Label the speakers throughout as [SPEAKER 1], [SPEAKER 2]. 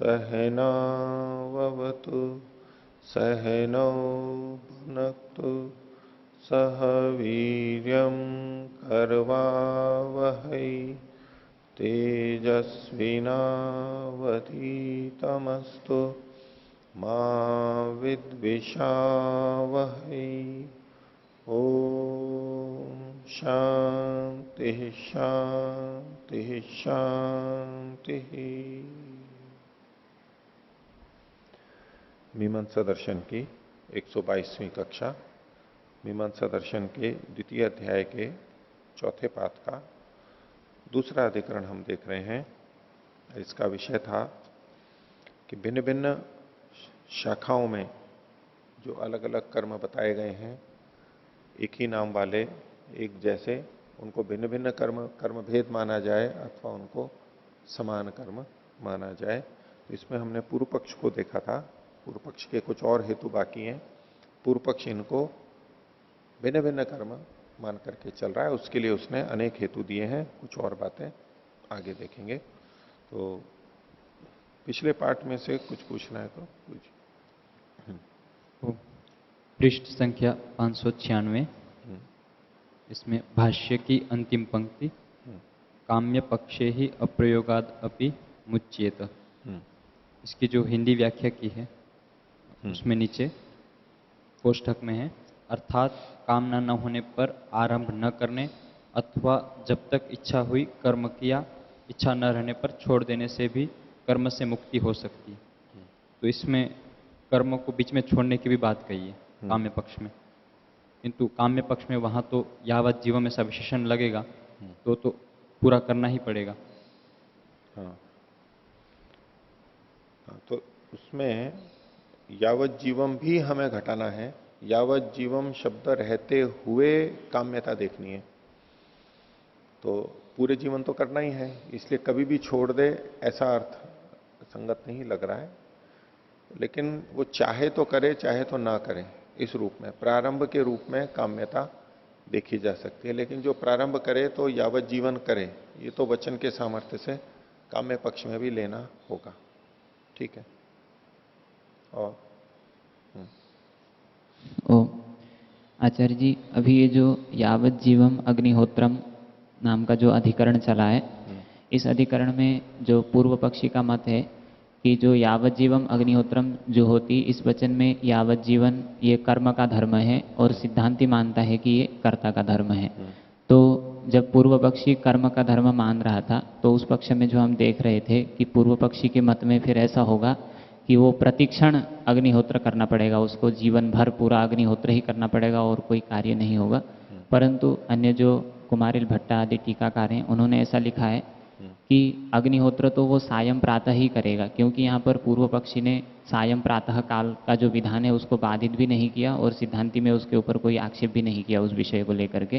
[SPEAKER 1] सहनावतु सहनौ भुनक्तु सह वीर्यं करवावहै तेजस्विनावधीतमस्तु मा विद्विषावहै। ओम शांति शांति शांति। मीमांसा दर्शन की 122वीं कक्षा मीमांसा दर्शन के द्वितीय अध्याय के चौथे पाठ का दूसरा अधिकरण हम देख रहे हैं। इसका विषय था कि भिन्न भिन्न शाखाओं में जो अलग अलग कर्म बताए गए हैं, एक ही नाम वाले एक जैसे, उनको भिन्न भिन्न कर्म भेद माना जाए अथवा उनको समान कर्म माना जाए। तो इसमें हमने पूर्व पक्ष को देखा था। पूर्व पक्ष के कुछ और हेतु बाकी हैं। पूर्व पक्ष इनको भिन्न भिन्न कर्म मान करके चल रहा है, उसके लिए उसने अनेक हेतु दिए हैं। कुछ और बातें आगे देखेंगे। तो पिछले पाठ में से कुछ पूछना है तो कुछ।
[SPEAKER 2] पृष्ठ संख्या 596, इसमें भाष्य की अंतिम पंक्ति, काम्य पक्षे ही अप्रयोगाद अपि मुच्येत। इसकी जो हिंदी व्याख्या की है उसमें नीचे कोष्ठक में है, अर्थात कामना न होने पर आरंभ न करने अथवा जब तक इच्छा हुई कर्म किया, इच्छा न रहने पर छोड़ देने से भी कर्म से मुक्ति हो सकती है। तो इसमें कर्म को बीच में छोड़ने की भी बात कही है काम्य पक्ष में, किंतु काम्य पक्ष में वहां तो यावत जीवन में सब विशेषण लगेगा तो पूरा करना ही पड़ेगा।
[SPEAKER 1] हाँ, तो उसमें यावत जीवम भी हमें घटाना है। यावत जीवम शब्द रहते हुए काम्यता देखनी है। तो पूरे जीवन तो करना ही है, इसलिए कभी भी छोड़ दे ऐसा अर्थ संगत नहीं लग रहा है। लेकिन वो चाहे तो करे चाहे तो ना करे, इस रूप में प्रारंभ के रूप में काम्यता देखी जा सकती है। लेकिन जो प्रारंभ करे तो यावत जीवन करे, ये तो वचन के सामर्थ्य से काम्य पक्ष में भी लेना होगा। ठीक है। और
[SPEAKER 3] आचार्य जी, अभी ये जो यावत जीवम अग्निहोत्रम नाम का जो अधिकरण चला है, इस अधिकरण में जो पूर्व पक्षी का मत है कि जो यावत जीवम अग्निहोत्रम जो होती, इस वचन में यावत जीवन ये कर्म का धर्म है और सिद्धांति मानता है कि ये कर्ता का धर्म है। तो जब पूर्व पक्षी कर्म का धर्म मान रहा था तो उस पक्ष में जो हम देख रहे थे कि पूर्व पक्षी के मत में फिर ऐसा होगा कि वो प्रतिक्षण अग्निहोत्र करना पड़ेगा, उसको जीवन भर पूरा अग्निहोत्र ही करना पड़ेगा और कोई कार्य नहीं होगा। परंतु अन्य जो कुमारिल भट्टा आदि टीकाकार हैं, उन्होंने ऐसा लिखा है कि अग्निहोत्र तो वो सायं प्रातः ही करेगा, क्योंकि यहाँ पर पूर्व पक्षी ने सायं प्रातः काल का जो विधान है उसको बाधित भी नहीं किया और सिद्धांति में उसके ऊपर कोई आक्षेप भी नहीं किया उस विषय को लेकर के।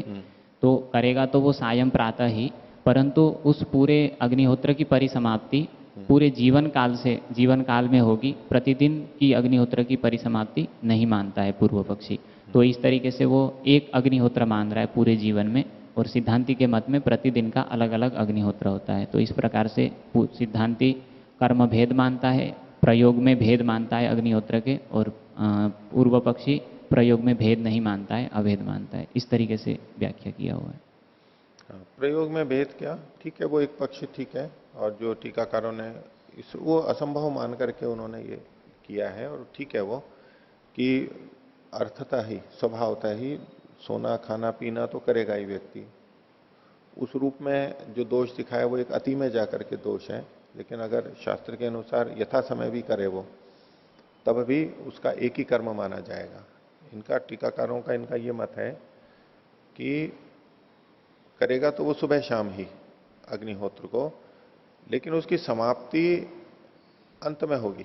[SPEAKER 3] तो करेगा तो वो सायं प्रातः ही, परंतु उस पूरे अग्निहोत्र की परिसमाप्ति पूरे जीवन काल में होगी। प्रतिदिन की अग्निहोत्र की परिसमाप्ति नहीं मानता है पूर्व पक्षी। तो इस तरीके से वो एक अग्निहोत्र मान रहा है पूरे जीवन में, और सिद्धांति के मत में प्रतिदिन का अलग अलग अग्निहोत्र होता है। तो इस प्रकार से सिद्धांति कर्म भेद मानता है, प्रयोग में भेद मानता है अग्निहोत्र के, और पूर्व पक्षी प्रयोग में भेद नहीं मानता है, अभेद मानता है। इस तरीके से व्याख्या किया हुआ है।
[SPEAKER 1] प्रयोग में भेद क्या, ठीक है, वो एक पक्ष ठीक है। और जो टीकाकारों ने वो असंभव मान करके उन्होंने ये किया है, और ठीक है वो कि अर्थता ही स्वभावता ही सोना खाना पीना तो करेगा ही व्यक्ति। उस रूप में जो दोष दिखाया वो एक अति में जाकर के दोष है। लेकिन अगर शास्त्र के अनुसार यथा समय भी करे वो, तब भी उसका एक ही कर्म माना जाएगा। इनका टीकाकारों का इनका ये मत है कि करेगा तो वो सुबह शाम ही अग्निहोत्र को, लेकिन उसकी समाप्ति अंत में होगी,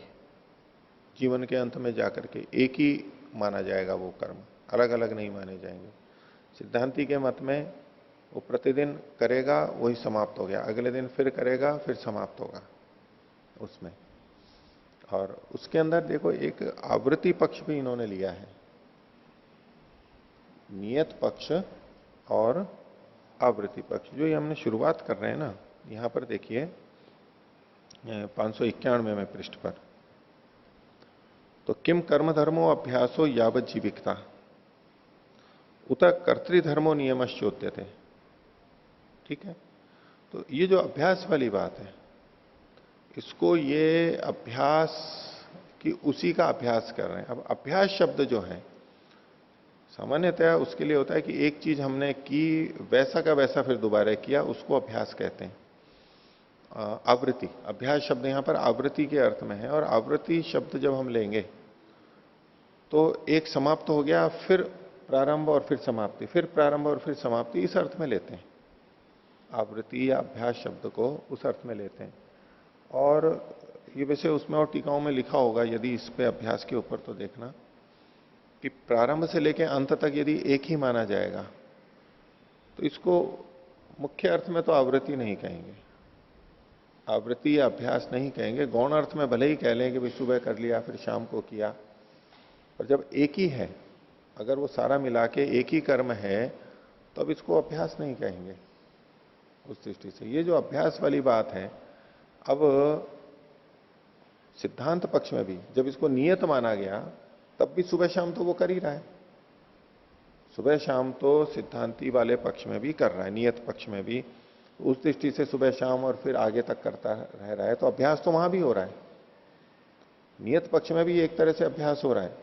[SPEAKER 1] जीवन के अंत में जाकर के एक ही माना जाएगा वो कर्म, अलग अलग नहीं माने जाएंगे। सिद्धांति के मत में वो प्रतिदिन करेगा वही समाप्त हो गया, अगले दिन फिर करेगा फिर समाप्त होगा उसमें। और उसके अंदर देखो एक आवृत्ति पक्ष भी इन्होंने लिया है, नियत पक्ष और आवृत्ति पक्ष। जो ये हमने शुरुआत कर रहे हैं ना, यहां पर देखिए 591 में पृष्ठ पर। तो किम कर्म धर्मो अभ्यासो यावत जीविकता उत कर्तृधर्मो नियमश्चोद्य थे। ठीक है, तो ये जो अभ्यास वाली बात है, इसको ये अभ्यास कि उसी का अभ्यास कर रहे हैं। अब अभ्यास शब्द जो है सामान्यतः उसके लिए होता है कि एक चीज हमने की वैसा का वैसा फिर दोबारा किया, उसको अभ्यास कहते हैं। आवृत्ति, अभ्यास शब्द यहां पर आवृत्ति के अर्थ में है। और आवृत्ति शब्द जब हम लेंगे तो एक समाप्त हो गया, फिर प्रारंभ और फिर समाप्ति, फिर प्रारंभ और फिर समाप्ति, इस अर्थ में लेते हैं आवृत्ति या अभ्यास शब्द को, उस अर्थ में लेते हैं। और ये वैसे उसमें और टीकाओं में लिखा होगा, यदि इस पे अभ्यास के ऊपर तो देखना कि प्रारंभ से लेकर अंत तक यदि एक ही माना जाएगा तो इसको मुख्य अर्थ में तो आवृत्ति नहीं कहेंगे, आवृत्ति या अभ्यास नहीं कहेंगे। गौण अर्थ में भले ही कह लें कि भाई सुबह कर लिया फिर शाम को किया, पर जब एक ही है, अगर वो सारा मिला के एक ही कर्म है तो अब इसको अभ्यास नहीं कहेंगे उस दृष्टि से। ये जो अभ्यास वाली बात है, अब सिद्धांत पक्ष में भी जब इसको नियत माना गया तब भी सुबह शाम तो वो कर ही रहा है, सुबह शाम तो सिद्धांती वाले पक्ष में भी कर रहा है, नियत पक्ष में भी। उस दृष्टि से सुबह शाम और फिर आगे तक करता रह रहा है, तो अभ्यास तो वहां भी हो रहा है, नियत पक्ष में भी एक तरह से अभ्यास हो रहा है।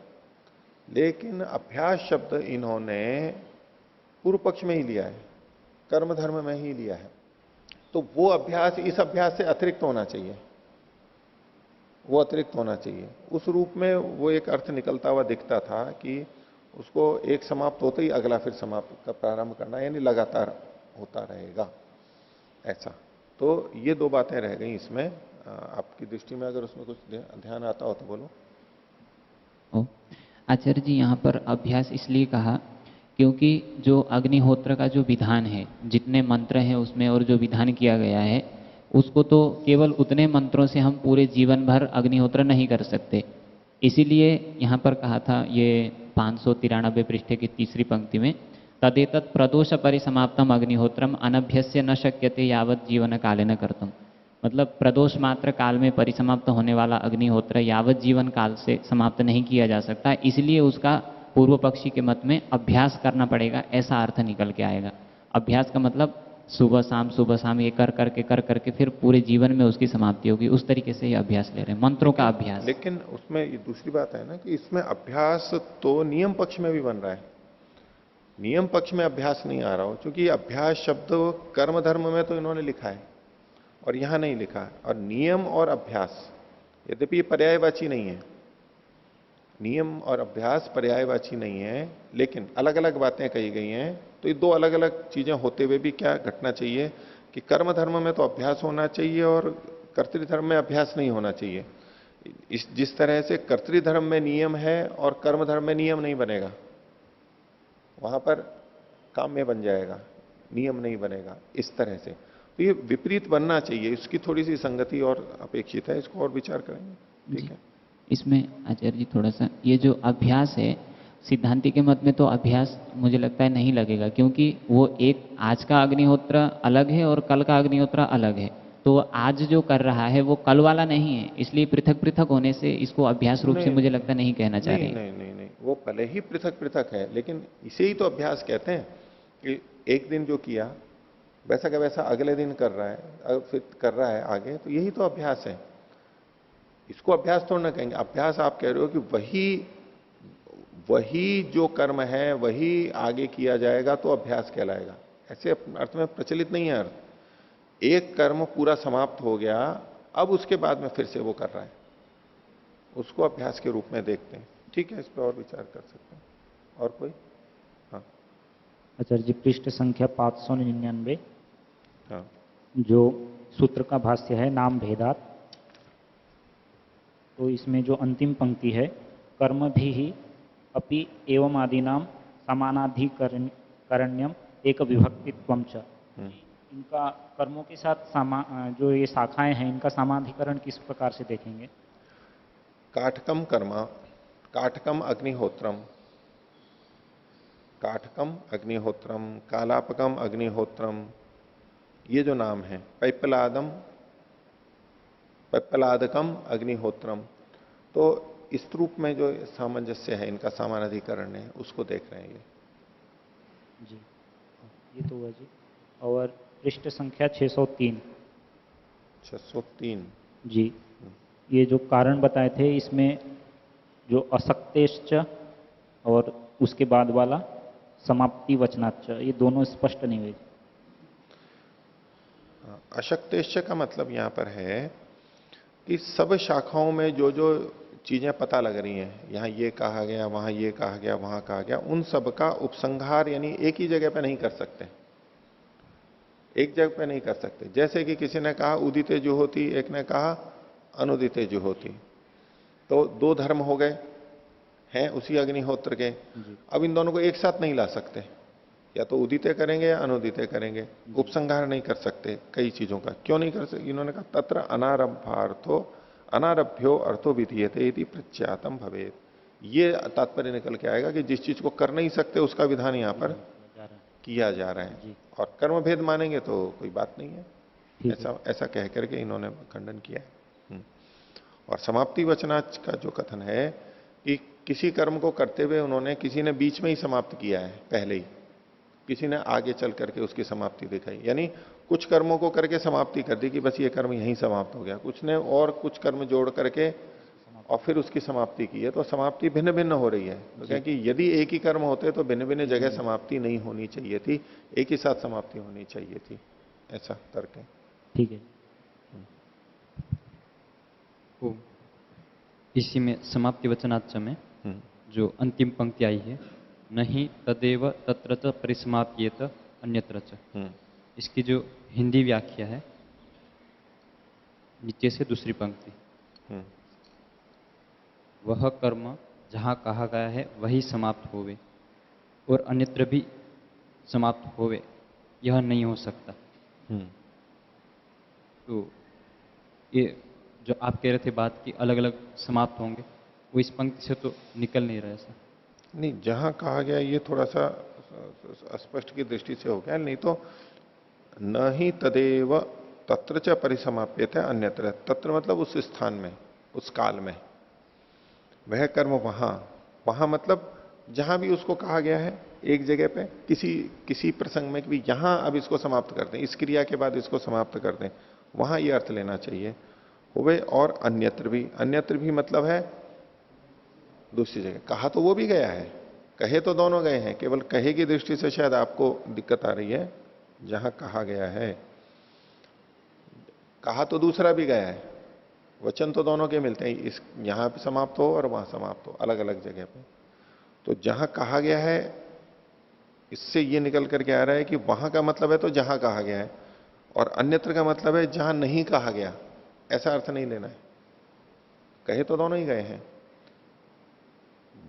[SPEAKER 1] लेकिन अभ्यास शब्द इन्होंने पूर्व पक्ष में ही लिया है, कर्म धर्म में ही लिया है। तो वो अभ्यास इस अभ्यास से अतिरिक्त होना चाहिए, वो अतिरिक्त होना चाहिए। उस रूप में वो एक अर्थ निकलता हुआ दिखता था कि उसको एक समाप्त होते ही अगला फिर समाप्त का प्रारंभ करना, यानी लगातार होता रहेगा ऐसा। तो ये दो बातें रह गई इसमें, आपकी दृष्टि में अगर उसमें कुछ ध्यान आता हो तो बोलो।
[SPEAKER 3] आचार्य जी, यहाँ पर अभ्यास इसलिए कहा क्योंकि जो अग्निहोत्र का जो विधान है, जितने मंत्र हैं उसमें और जो विधान किया गया है, उसको तो केवल उतने मंत्रों से हम पूरे जीवन भर अग्निहोत्र नहीं कर सकते। इसीलिए यहाँ पर कहा था, ये 593 पृष्ठ की तीसरी पंक्ति में, तदेतत् प्रदोष परिसमाप्तम अग्निहोत्रम अनभ्यस्य न शक्यते यावत जीवन काले न कर्तुम। मतलब प्रदोष मात्र काल में परिसमाप्त होने वाला अग्निहोत्र यावत जीवन काल से समाप्त नहीं किया जा सकता, इसलिए उसका पूर्व पक्षी के मत में अभ्यास करना पड़ेगा, ऐसा अर्थ निकल के आएगा। अभ्यास का मतलब सुबह शाम ये कर करके फिर पूरे जीवन में उसकी समाप्ति होगी, उस तरीके से ये अभ्यास ले रहे हैं, मंत्रों का अभ्यास।
[SPEAKER 1] लेकिन उसमें ये दूसरी बात है ना कि इसमें अभ्यास तो नियम पक्ष में भी बन रहा है, नियम पक्ष में अभ्यास नहीं आ रहा हो, क्योंकि अभ्यास शब्द कर्म धर्म में तो इन्होंने लिखा है और यहां नहीं लिखा है। और नियम और अभ्यास यद्यपि पर्यायवाची नहीं है, नियम और अभ्यास पर्यायवाची नहीं है, लेकिन अलग अलग बातें कही गई हैं। तो ये दो अलग अलग चीजें होते हुए भी क्या घटना चाहिए कि कर्म धर्म में तो अभ्यास होना चाहिए और कर्तृधर्म में अभ्यास नहीं होना चाहिए। जिस तरह से कर्तृधर्म में नियम है और कर्म धर्म में नियम नहीं बनेगा, वहां पर काम में बन जाएगा, नियम नहीं बनेगा, इस तरह से। तो ये विपरीत बनना चाहिए, इसकी थोड़ी सी संगति और अपेक्षित है, इसको और विचार करेंगे। ठीक है,
[SPEAKER 3] इसमें आचार्य जी थोड़ा सा, ये जो अभ्यास है, सिद्धांति के मत में तो अभ्यास मुझे लगता है नहीं लगेगा, क्योंकि वो एक आज का अग्निहोत्र अलग है और कल का अग्निहोत्र अलग है। तो आज जो कर रहा है वो कल वाला नहीं है, इसलिए पृथक पृथक होने से इसको अभ्यास रूप से मुझे लगता नहीं कहना चाह रहे।
[SPEAKER 1] नहीं, वो भले ही पृथक पृथक है, लेकिन इसे ही तो अभ्यास कहते हैं कि एक दिन जो किया वैसा का वैसा अगले दिन कर रहा है, फिर कर रहा है आगे, तो यही तो अभ्यास है। इसको अभ्यास थोड़ा ना कहेंगे। अभ्यास आप कह रहे हो कि वही जो कर्म है वही आगे किया जाएगा तो अभ्यास कहलाएगा, ऐसे अर्थ में प्रचलित नहीं है अर्थ। एक कर्म पूरा समाप्त हो गया, अब उसके बाद में फिर से वो कर रहा है, उसको अभ्यास के रूप में देखते हैं। ठीक है, इस पर और विचार कर सकते हैं। और कोई? हाँ
[SPEAKER 4] आचार्य जी, पृष्ठ संख्या 599,
[SPEAKER 1] हाँ,
[SPEAKER 4] जो सूत्र का भाष्य है नाम भेदात, तो इसमें जो अंतिम पंक्ति है, कर्म भी ही अपि एवं आदिनाम समानाधिकरण्यम एक विभक्तित्वम च। इनका कर्मों के साथ जो ये शाखाएं हैं, इनका समाधिकरण किस प्रकार से देखेंगे?
[SPEAKER 1] काठकम कर्म, काठकम अग्निहोत्रम, काठकम अग्निहोत्रम, कालापकम अग्निहोत्रम, ये जो नाम है, पैपलादम पिप्पलादकम अग्निहोत्रम। तो इस रूप में जो सामंजस्य है, इनका समान अधिकरण है, उसको देख रहे हैं ये।
[SPEAKER 4] जी, ये तो हुआ जी। और पृष्ठ संख्या 603।
[SPEAKER 1] 603।
[SPEAKER 4] जी, ये जो कारण बताए थे इसमें जो असक्तेश्च और उसके बाद वाला समाप्ति वचनाच्च, ये दोनों स्पष्ट नहीं हुए।
[SPEAKER 1] अशक्तेश्च का मतलब यहां पर है कि सब शाखाओं में जो जो चीजें पता लग रही हैं, यहां ये कहा गया, वहां ये कहा गया, वहां कहा गया, उन सब का उपसंहार यानी एक ही जगह पे नहीं कर सकते, एक जगह पे नहीं कर सकते। जैसे कि किसी ने कहा उदिते जुहोति, एक ने कहा अनुदिते जुहोति, तो दो धर्म हो गए हैं उसी अग्निहोत्र के।
[SPEAKER 4] जी।
[SPEAKER 1] अब इन दोनों को एक साथ नहीं ला सकते, या तो उदिते करेंगे या अनुदिते करेंगे, उपसंहार नहीं कर सकते कई चीजों का। क्यों नहीं कर सकते? इन्होंने कहा तत्र अनारंभार्थो अनारभ्यो अर्थो विधीयते इति प्रत्यातम भवेत। ये तात्पर्य निकल के आएगा कि जिस चीज को कर नहीं सकते उसका विधान यहां पर किया जा रहा है,
[SPEAKER 4] जी।
[SPEAKER 1] और कर्म भेद मानेंगे तो कोई बात नहीं है।
[SPEAKER 4] ठीक है।
[SPEAKER 1] ऐसा ऐसा कह करके इन्होंने खंडन किया है। और समाप्ति वचनाच का जो कथन है कि किसी कर्म को करते हुए उन्होंने, किसी ने बीच में ही समाप्त किया है पहले ही, किसी ने आगे चल करके उसकी समाप्ति दिखाई, यानी कुछ कर्मों को करके समाप्ति कर दी कि बस ये कर्म यहीं समाप्त हो गया, कुछ ने और कुछ कर्म जोड़ करके और फिर उसकी समाप्ति की है। तो समाप्ति भिन्न भिन्न हो रही है। तो क्या कि यदि एक ही कर्म होते तो भिन्न भिन्न जगह समाप्ति नहीं होनी चाहिए थी, एक ही साथ समाप्ति होनी चाहिए थी, ऐसा तर्क है।
[SPEAKER 4] ठीक है।
[SPEAKER 2] वो इसी में समाप्ति वचनाच्च में जो अंतिम पंक्ति आई है, नहीं तदेव तत्र च परिसमाप्येत अन्यत्र च, इसकी जो हिंदी व्याख्या है नीचे से दूसरी पंक्ति, वह कर्म जहाँ कहा गया है वही समाप्त होवे और अन्यत्र भी समाप्त होवे, यह नहीं हो सकता। तो ये जो आप कह रहे थे बात की अलग अलग समाप्त होंगे, वो इस पंक्ति से तो निकल नहीं रहा ऐसा।
[SPEAKER 1] नहीं, जहां कहा गया ये थोड़ा सा स्पष्ट की दृष्टि से हो गया, नहीं तो न ही तदेव तत्र च परिसमाप्यते अन्यत्र। तत्र मतलब उस स्थान में, उस काल में, वह कर्म वहां, वहां मतलब जहां भी उसको कहा गया है एक जगह पे, किसी प्रसंग में भी यहां अब इसको समाप्त कर दें, इस क्रिया के बाद इसको समाप्त कर दें, वहां ये अर्थ लेना चाहिए होवे। और अन्यत्र भी मतलब है दूसरी जगह। कहा तो वो भी गया है, कहे तो दोनों गए हैं, केवल कहे की दृष्टि से शायद आपको दिक्कत आ रही है। जहां कहा गया है, कहा तो दूसरा भी गया है, वचन तो दोनों के मिलते हैं, इस यहां पे समाप्त हो और वहां समाप्त हो, अलग अलग जगह पे। तो जहां कहा गया है, इससे ये निकल करके आ रहा है कि वहां का मतलब है तो जहां कहा गया है, और अन्यत्र का मतलब है जहां नहीं कहा गया, ऐसा अर्थ नहीं लेना है। कहे तो दोनों ही गए हैं।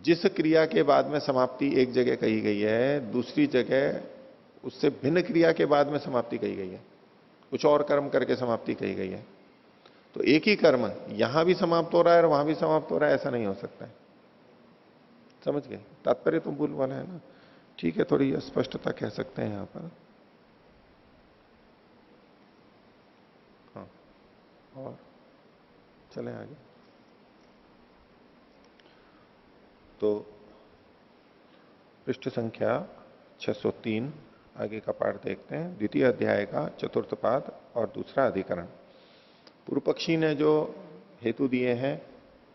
[SPEAKER 1] जिस क्रिया के बाद में समाप्ति एक जगह कही गई है, दूसरी जगह उससे भिन्न क्रिया के बाद में समाप्ति कही गई है, कुछ और कर्म करके समाप्ति कही गई है। तो एक ही कर्म यहां भी समाप्त हो रहा है और वहां भी समाप्त हो रहा है, ऐसा नहीं हो सकता है। समझ गए? तात्पर्य तो भूल वाला है ना। ठीक है, थोड़ी स्पष्टता कह सकते हैं यहां पर। हाँ, और चलें आगे। तो पृष्ठ संख्या 603 आगे का पाठ देखते हैं। द्वितीय अध्याय का चतुर्थ पाद और दूसरा अधिकरण। पूर्व पक्षी ने जो हेतु दिए हैं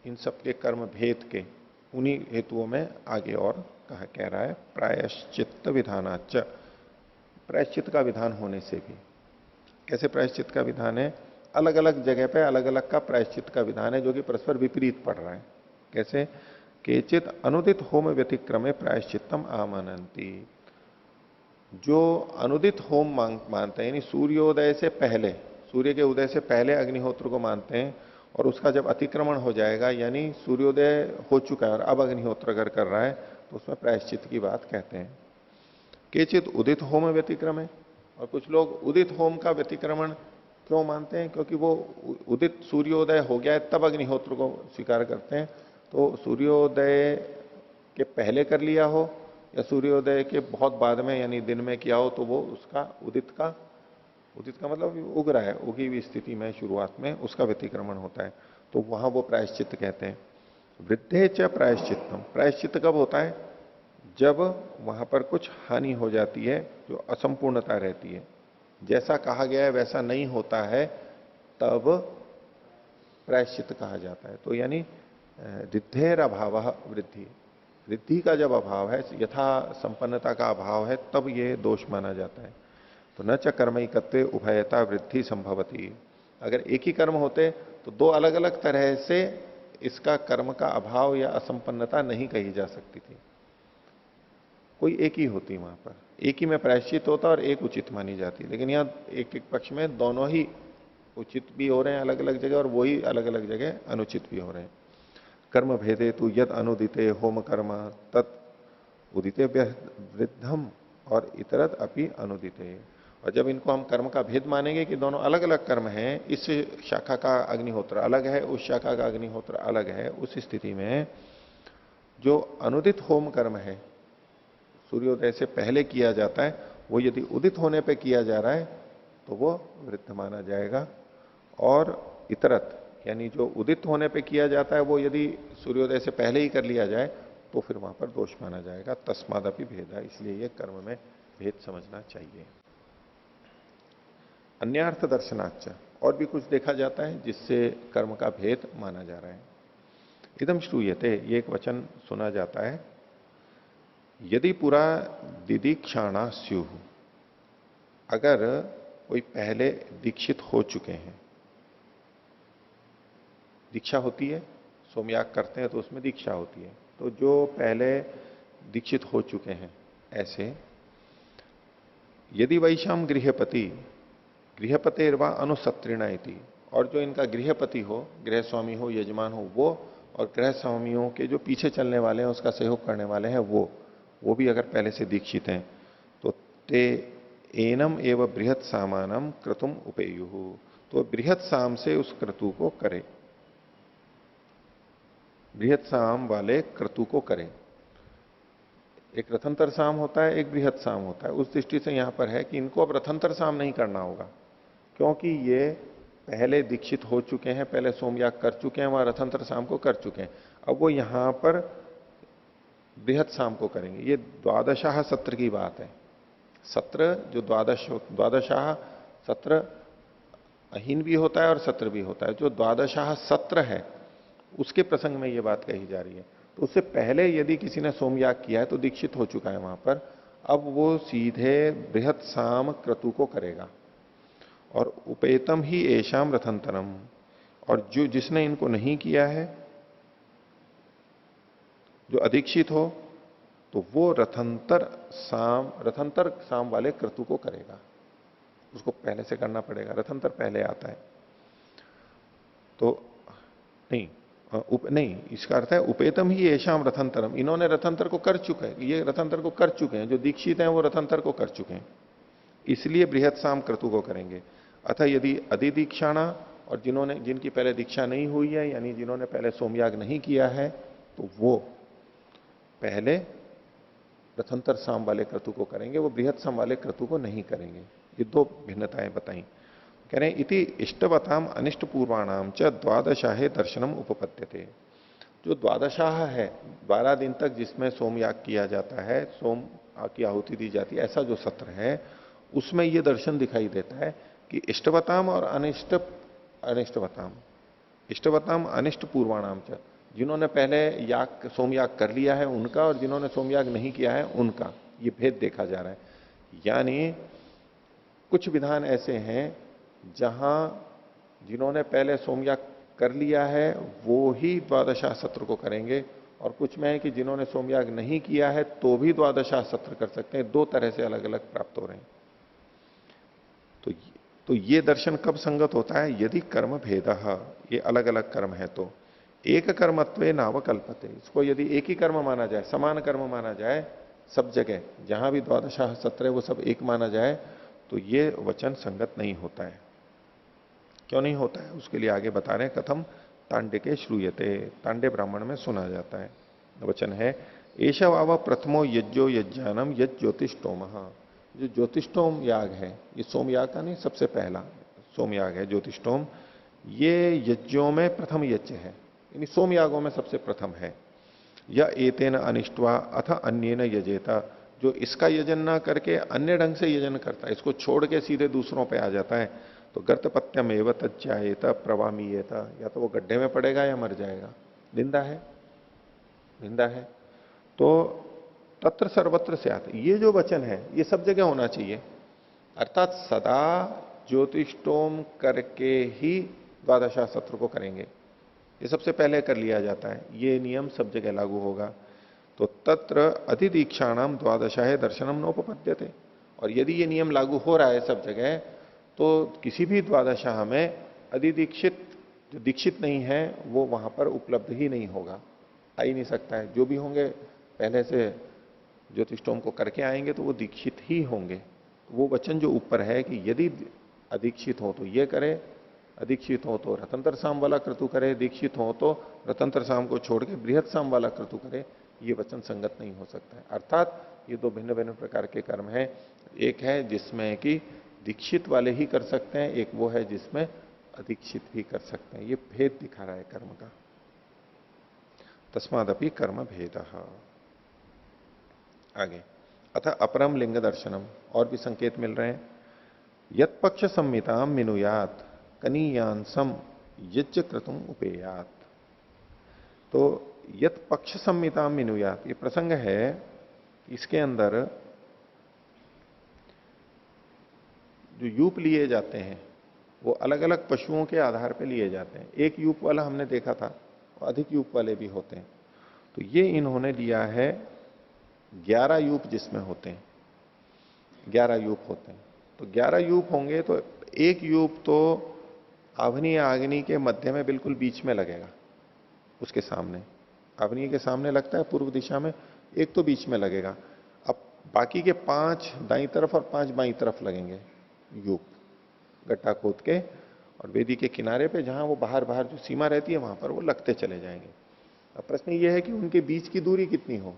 [SPEAKER 1] इन सबके कर्म भेद के, उन्हीं हेतुओं में आगे और कह रहा है प्रायश्चित्त विधानाच। प्रायश्चित का विधान होने से भी, कैसे प्रायश्चित का विधान है? अलग अलग जगह पे अलग अलग का प्रायश्चित का विधान है, जो कि परस्पर विपरीत पड़ रहा है। कैसे? केचित अनुदित होम व्यतिक्रमे प्रायश्चित्तम आमानंती। जो अनुदित होम मानते हैं, यानी सूर्योदय से पहले, सूर्य के उदय से पहले अग्निहोत्र को मानते हैं, और उसका जब अतिक्रमण हो जाएगा, यानी सूर्योदय हो चुका है और अब अग्निहोत्र अगर कर रहा है, तो उसमें प्रायश्चित की बात कहते हैं। केचित उदित होम व्यतिक्रमे, और कुछ लोग उदित होम का व्यतिक्रमण क्यों मानते हैं? क्योंकि वो उदित सूर्योदय हो गया है तब अग्निहोत्र को स्वीकार करते हैं। तो सूर्योदय के पहले कर लिया हो या सूर्योदय के बहुत बाद में यानी दिन में किया हो, तो वो उसका उदित का उदित का मतलब उग रहा है, उगी हुई स्थिति में शुरुआत में उसका व्यतिक्रमण होता है, तो वहां वो प्रायश्चित कहते हैं। वृद्धे च प्रायश्चित्तम, प्रायश्चित कब होता है? जब वहां पर कुछ हानि हो जाती है, जो असंपूर्णता रहती है, जैसा कहा गया है वैसा नहीं होता है, तब प्रायश्चित कहा जाता है। तो यानी रिद्धेर अभाव वृद्धि, वृद्धि का जब अभाव है, यथा संपन्नता का अभाव है, तब ये दोष माना जाता है। तो न च कर्मैकत्वे उभयता वृद्धि संभवती, अगर एक ही कर्म होते तो दो अलग अलग तरह से इसका कर्म का अभाव या असंपन्नता नहीं कही जा सकती थी, कोई एक ही होती वहां पर, एक ही में प्रायश्चित होता और एक उचित मानी जाती। लेकिन यहां एक एक पक्ष में दोनों ही उचित भी हो रहे हैं अलग अलग जगह, और वही अलग अलग जगह अनुचित भी हो रहे हैं। कर्म भेदे तु यद अनुदिते होम कर्म तत् उदिते वृद्धम और इतरत अपि अनुदिते। और जब इनको हम कर्म का भेद मानेंगे कि दोनों अलग अलग कर्म हैं, इस शाखा का अग्निहोत्र अलग है, उस शाखा का अग्निहोत्र अलग है, उस स्थिति में जो अनुदित होम कर्म है, सूर्योदय से पहले किया जाता है, वो यदि उदित होने पे किया जा रहा है तो वो वृद्ध माना जाएगा। और इतरत यानी जो उदित होने पे किया जाता है, वो यदि सूर्योदय से पहले ही कर लिया जाए तो फिर वहां पर दोष माना जाएगा। तस्मादपि भेदा, इसलिए ये कर्म में भेद समझना चाहिए। अन्यार्थ दर्शनाच, और भी कुछ देखा जाता है जिससे कर्म का भेद माना जा रहा है। इदम श्रूयते, ये एक वचन सुना जाता है, यदि पूरा दिदीक्षाणा स्यु, अगर कोई पहले दीक्षित हो चुके हैं, दीक्षा होती है, सोमयाग करते हैं तो उसमें दीक्षा होती है, तो जो पहले दीक्षित हो चुके हैं ऐसे, यदि वैशाम गृहपति गृहपतेर्वा अनुसत्रिणा इति, और जो इनका गृहपति हो, गृह स्वामी हो, यजमान हो वो, और गृह स्वामियों के जो पीछे चलने वाले हैं, उसका सहयोग करने वाले हैं वो भी अगर पहले से दीक्षित हैं, तो ते एनम एव बृहत सामानम क्रतुम उपेयु, तो बृहत साम से उस क्रतु को करे, बृहत साम वाले क्रतु को करें। एक रथंतर साम होता है, एक बृहत साम होता है। उस दृष्टि से यहां पर है कि इनको अब रथंतर साम नहीं करना होगा, क्योंकि ये पहले दीक्षित हो चुके हैं, पहले सोमयाग कर चुके हैं, वहां रथंतर साम को कर चुके हैं। अब वो यहां पर बृहत साम को करेंगे। ये द्वादशाह सत्र की बात है। सत्र जो द्वादशाह सत्र अहीन भी होता है और सत्र भी होता है। जो द्वादशाह सत्र है उसके प्रसंग में ये बात कही जा रही है। तो उससे पहले यदि किसी ने सोमयाग किया है तो दीक्षित हो चुका है वहां पर, अब वो सीधे बृहत साम क्रतु को करेगा। और उपेतम ही एशाम रथंतरम, और जो जिसने इनको नहीं किया है, जो अदीक्षित हो, तो वो रथंतर साम वाले क्रतु को करेगा। उसको पहले से करना पड़ेगा, रथंतर पहले आता है। तो नहीं, इसका अर्थ है उपेतम ही एशाम रथंतरम, इन्होंने रथंतर को कर चुके हैं, ये रथंतर को कर चुके हैं, जो दीक्षित हैं वो रथंतर को कर चुके हैं, इसलिए बृहत साम क्रतु को करेंगे। अतः यदि अधिदीक्षाणा, और जिनकी पहले दीक्षा नहीं हुई है, यानी जिन्होंने पहले सोमयाग नहीं किया है, तो वो पहले रथंतर साम वाले क्रतु को करेंगे, वो बृहत साम वाले क्रतु को नहीं करेंगे। ये दो भिन्नताएं बताई। कह रहे हैं इति इष्टवताम अनिष्ट पूर्वाणाम च द्वादशाहे दर्शनम उपपद्यते। जो द्वादशाह है, 12 दिन तक जिसमें सोमयाग किया जाता है, सोम की आहुति दी जाती है, ऐसा जो सत्र है, उसमें ये दर्शन दिखाई देता है कि इष्टवताम और अनिष्टवताम, इष्टवताम अनिष्ट पूर्वाणाम च, जिन्होंने पहले सोमयाग कर लिया है उनका, और जिन्होंने सोमयाग नहीं किया है उनका, ये भेद देखा जा रहा है। यानी कुछ विधान ऐसे हैं जहां जिन्होंने पहले सोमयाग कर लिया है वो ही द्वादशा सत्र को करेंगे, और कुछ में है कि जिन्होंने सोमयाग नहीं किया है तो भी द्वादशा सत्र कर सकते हैं। दो तरह से अलग अलग प्राप्त हो रहे हैं। तो ये दर्शन कब संगत होता है? यदि कर्म भेद, ये अलग अलग कर्म है तो एक कर्मत्वे नावकल्पते, इसको यदि एक ही कर्म माना जाए, समान कर्म माना जाए, सब जगह जहां भी द्वादशा सत्र है वो सब एक माना जाए, तो ये वचन संगत नहीं होता है। क्यों नहीं होता है? उसके लिए आगे बता रहे हैं, कथम तांडे के श्रूयते, तांडे ब्राह्मण में सुना जाता है। वचन है, एशवाव प्रथमो यज्ञो यज्ञानम यज्ञ ज्योतिषोम, जो ज्योतिष्टोम याग है, ये सोम याग का नहीं, सबसे पहला सोम याग है ज्योतिष्टोम, ये यज्ञों में प्रथम यज्ञ है, यानी सोम यागों में सबसे प्रथम है। या एतेन अनिष्टवा अथ अन्येन यजेता, जो इसका यजन ना करके अन्य ढंग से यजन करता है, इसको छोड़ के सीधे दूसरों पे आ जाता है, तो गर्तपत्यम एव तज्जाएत प्रवामीयत, या तो वो गड्ढे में पड़ेगा या मर जाएगा। निंदा है, निंदा है। तो तत्र सर्वत्र स्यात्, ये जो वचन है ये सब जगह होना चाहिए, अर्थात सदा ज्योतिष्टोम करके ही द्वादशा सत्र को करेंगे, ये सबसे पहले कर लिया जाता है, ये नियम सब जगह लागू होगा। तो तत्र अधिदीक्षाणाम द्वादशाहे दर्शनम नोपपद्यते, और यदि ये नियम लागू हो रहा है सब जगह, तो किसी भी द्वादशा में अधिदीक्षित, जो दीक्षित नहीं है वो वहां पर उपलब्ध ही नहीं होगा, आ ही नहीं सकता है। जो भी होंगे पहले से ज्योतिष्टोम को करके आएंगे तो वो दीक्षित ही होंगे। वो वचन जो ऊपर है कि यदि अदीक्षित हो तो ये करे, अदीक्षित हो तो रतंत्र साम वाला क्रतु करे, दीक्षित हो तो रतंत्र साम को छोड़ के बृहत साम वाला क्रतु करे, ये वचन संगत नहीं हो सकता है। अर्थात ये दो भिन्न भिन्न प्रकार के कर्म हैं, एक है जिसमें कि दीक्षित वाले ही कर सकते हैं, एक वो है जिसमें अदीक्षित भी कर सकते हैं। ये भेद दिखा रहा है कर्म का। तस्मादपि कर्म भेद। आगे अथ अपरम लिंग दर्शनम, और भी संकेत मिल रहे हैं। यत पक्ष संहिता मिनुयात कनीयांसम यज्ञ क्रतुम उपेयात। तो यत पक्ष संहिता मिनुयात, ये प्रसंग है, इसके अंदर जो यूप लिए जाते हैं वो अलग अलग पशुओं के आधार पर लिए जाते हैं। एक यूप वाला हमने देखा था, अधिक यूप वाले भी होते हैं। तो ये इन्होंने लिया है 11 यूप जिसमें होते हैं, 11 यूप होते हैं। तो 11 यूप होंगे तो एक यूप तो अवनी आग्नि के मध्य में बिल्कुल बीच में लगेगा, उसके सामने, अवनी के सामने लगता है पूर्व दिशा में, एक तो बीच में लगेगा। अब बाकी के 5 दाईं तरफ और 5 बाईं तरफ लगेंगे यूप, गड्ढा खोद के, और वेदी के किनारे पे जहां वो बाहर बाहर जो सीमा रहती है वहां पर वो लगते चले जाएंगे। अब प्रश्न ये है कि उनके बीच की दूरी कितनी हो,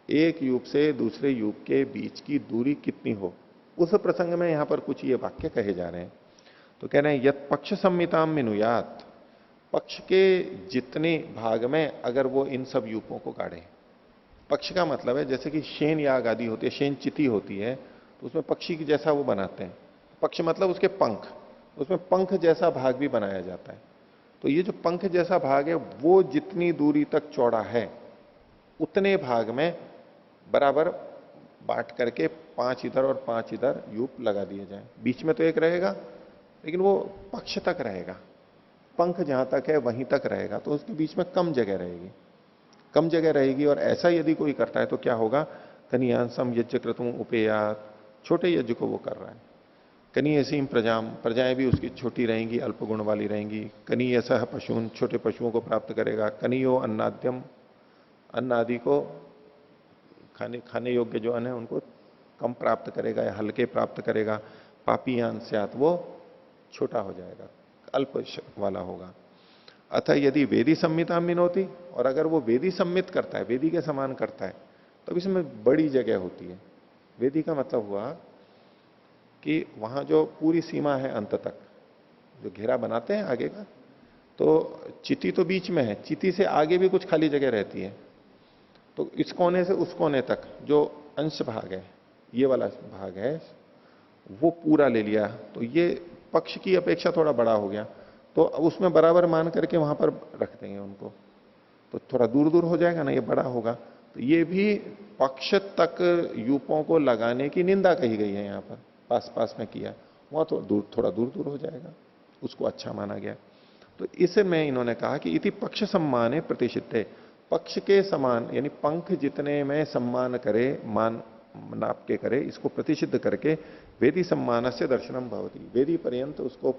[SPEAKER 1] एक यूप से दूसरे यूप के बीच की दूरी कितनी हो, उस प्रसंग में यहां पर कुछ ये वाक्य कहे जा रहे हैं। तो कह रहे हैं यत पक्ष संहिताम मिनुयात, पक्ष के जितने भाग में अगर वो इन सब यूपों को गाड़े, पक्ष का मतलब है जैसे कि शेन याग आदि होती है, शेन चिति होती है, तो उसमें पक्षी की जैसा वो बनाते हैं। पक्ष मतलब उसके पंख, उसमें पंख जैसा भाग भी बनाया जाता है। तो ये जो पंख जैसा भाग है वो जितनी दूरी तक चौड़ा है उतने भाग में बराबर बांट करके 5 इधर और 5 इधर यूप लगा दिए जाए। बीच में तो एक रहेगा लेकिन वो पक्ष तक रहेगा, पंख जहां तक है वहीं तक रहेगा, तो उसके बीच में कम जगह रहेगी, कम जगह रहेगी। और ऐसा यदि कोई करता है तो क्या होगा, कनियांसम यज्ञ क्रतुम उपेयात, छोटे यज्ञ को वो कर रहा है। कनीयसीम प्रजाम, प्रजाएं भी उसकी छोटी रहेंगी, अल्प गुण वाली रहेंगी। कनीयसह पशुन, छोटे पशुओं को प्राप्त करेगा। कनियो अन्नाद्यम, अन्न आदि को खाने योग्य जो अन्न है उनको कम प्राप्त करेगा या हल्के प्राप्त करेगा। पापीयान स्यात्, वो छोटा हो जाएगा, अल्प वाला होगा। अतः यदि वेदी संहिता मिनोती, और अगर वो वेदी सम्मित करता है, वेदी के समान करता है, तब इसमें बड़ी जगह होती है। वेदी का मतलब हुआ कि वहां जो पूरी सीमा है अंत तक, जो घेरा बनाते हैं आगे का, तो चिति तो बीच में है, चिति से आगे भी कुछ खाली जगह रहती है। तो इस कोने से उस कोने तक जो अंश भाग है, ये वाला भाग है, वो पूरा ले लिया, तो ये पक्ष की अपेक्षा थोड़ा बड़ा हो गया, तो उसमें बराबर मान करके वहां पर रख देंगे उनको, तो थोड़ा दूर दूर हो जाएगा ना, ये बड़ा होगा। तो ये भी पक्ष तक यूपों को लगाने की निंदा कही गई है, यहाँ पर पास पास में किया, वहां तो दूर, थोड़ा दूर दूर हो जाएगा, उसको अच्छा माना गया। तो इसमें इन्होंने कहा कि इति पक्ष सम्मान प्रतिष्ठित, पक्ष के समान यानी पंख जितने में सम्मान करे, मान नाप के करे, इसको प्रतिषिद्ध करके वेदी सम्मान से दर्शनम भवती, वेदी पर्यंत उसको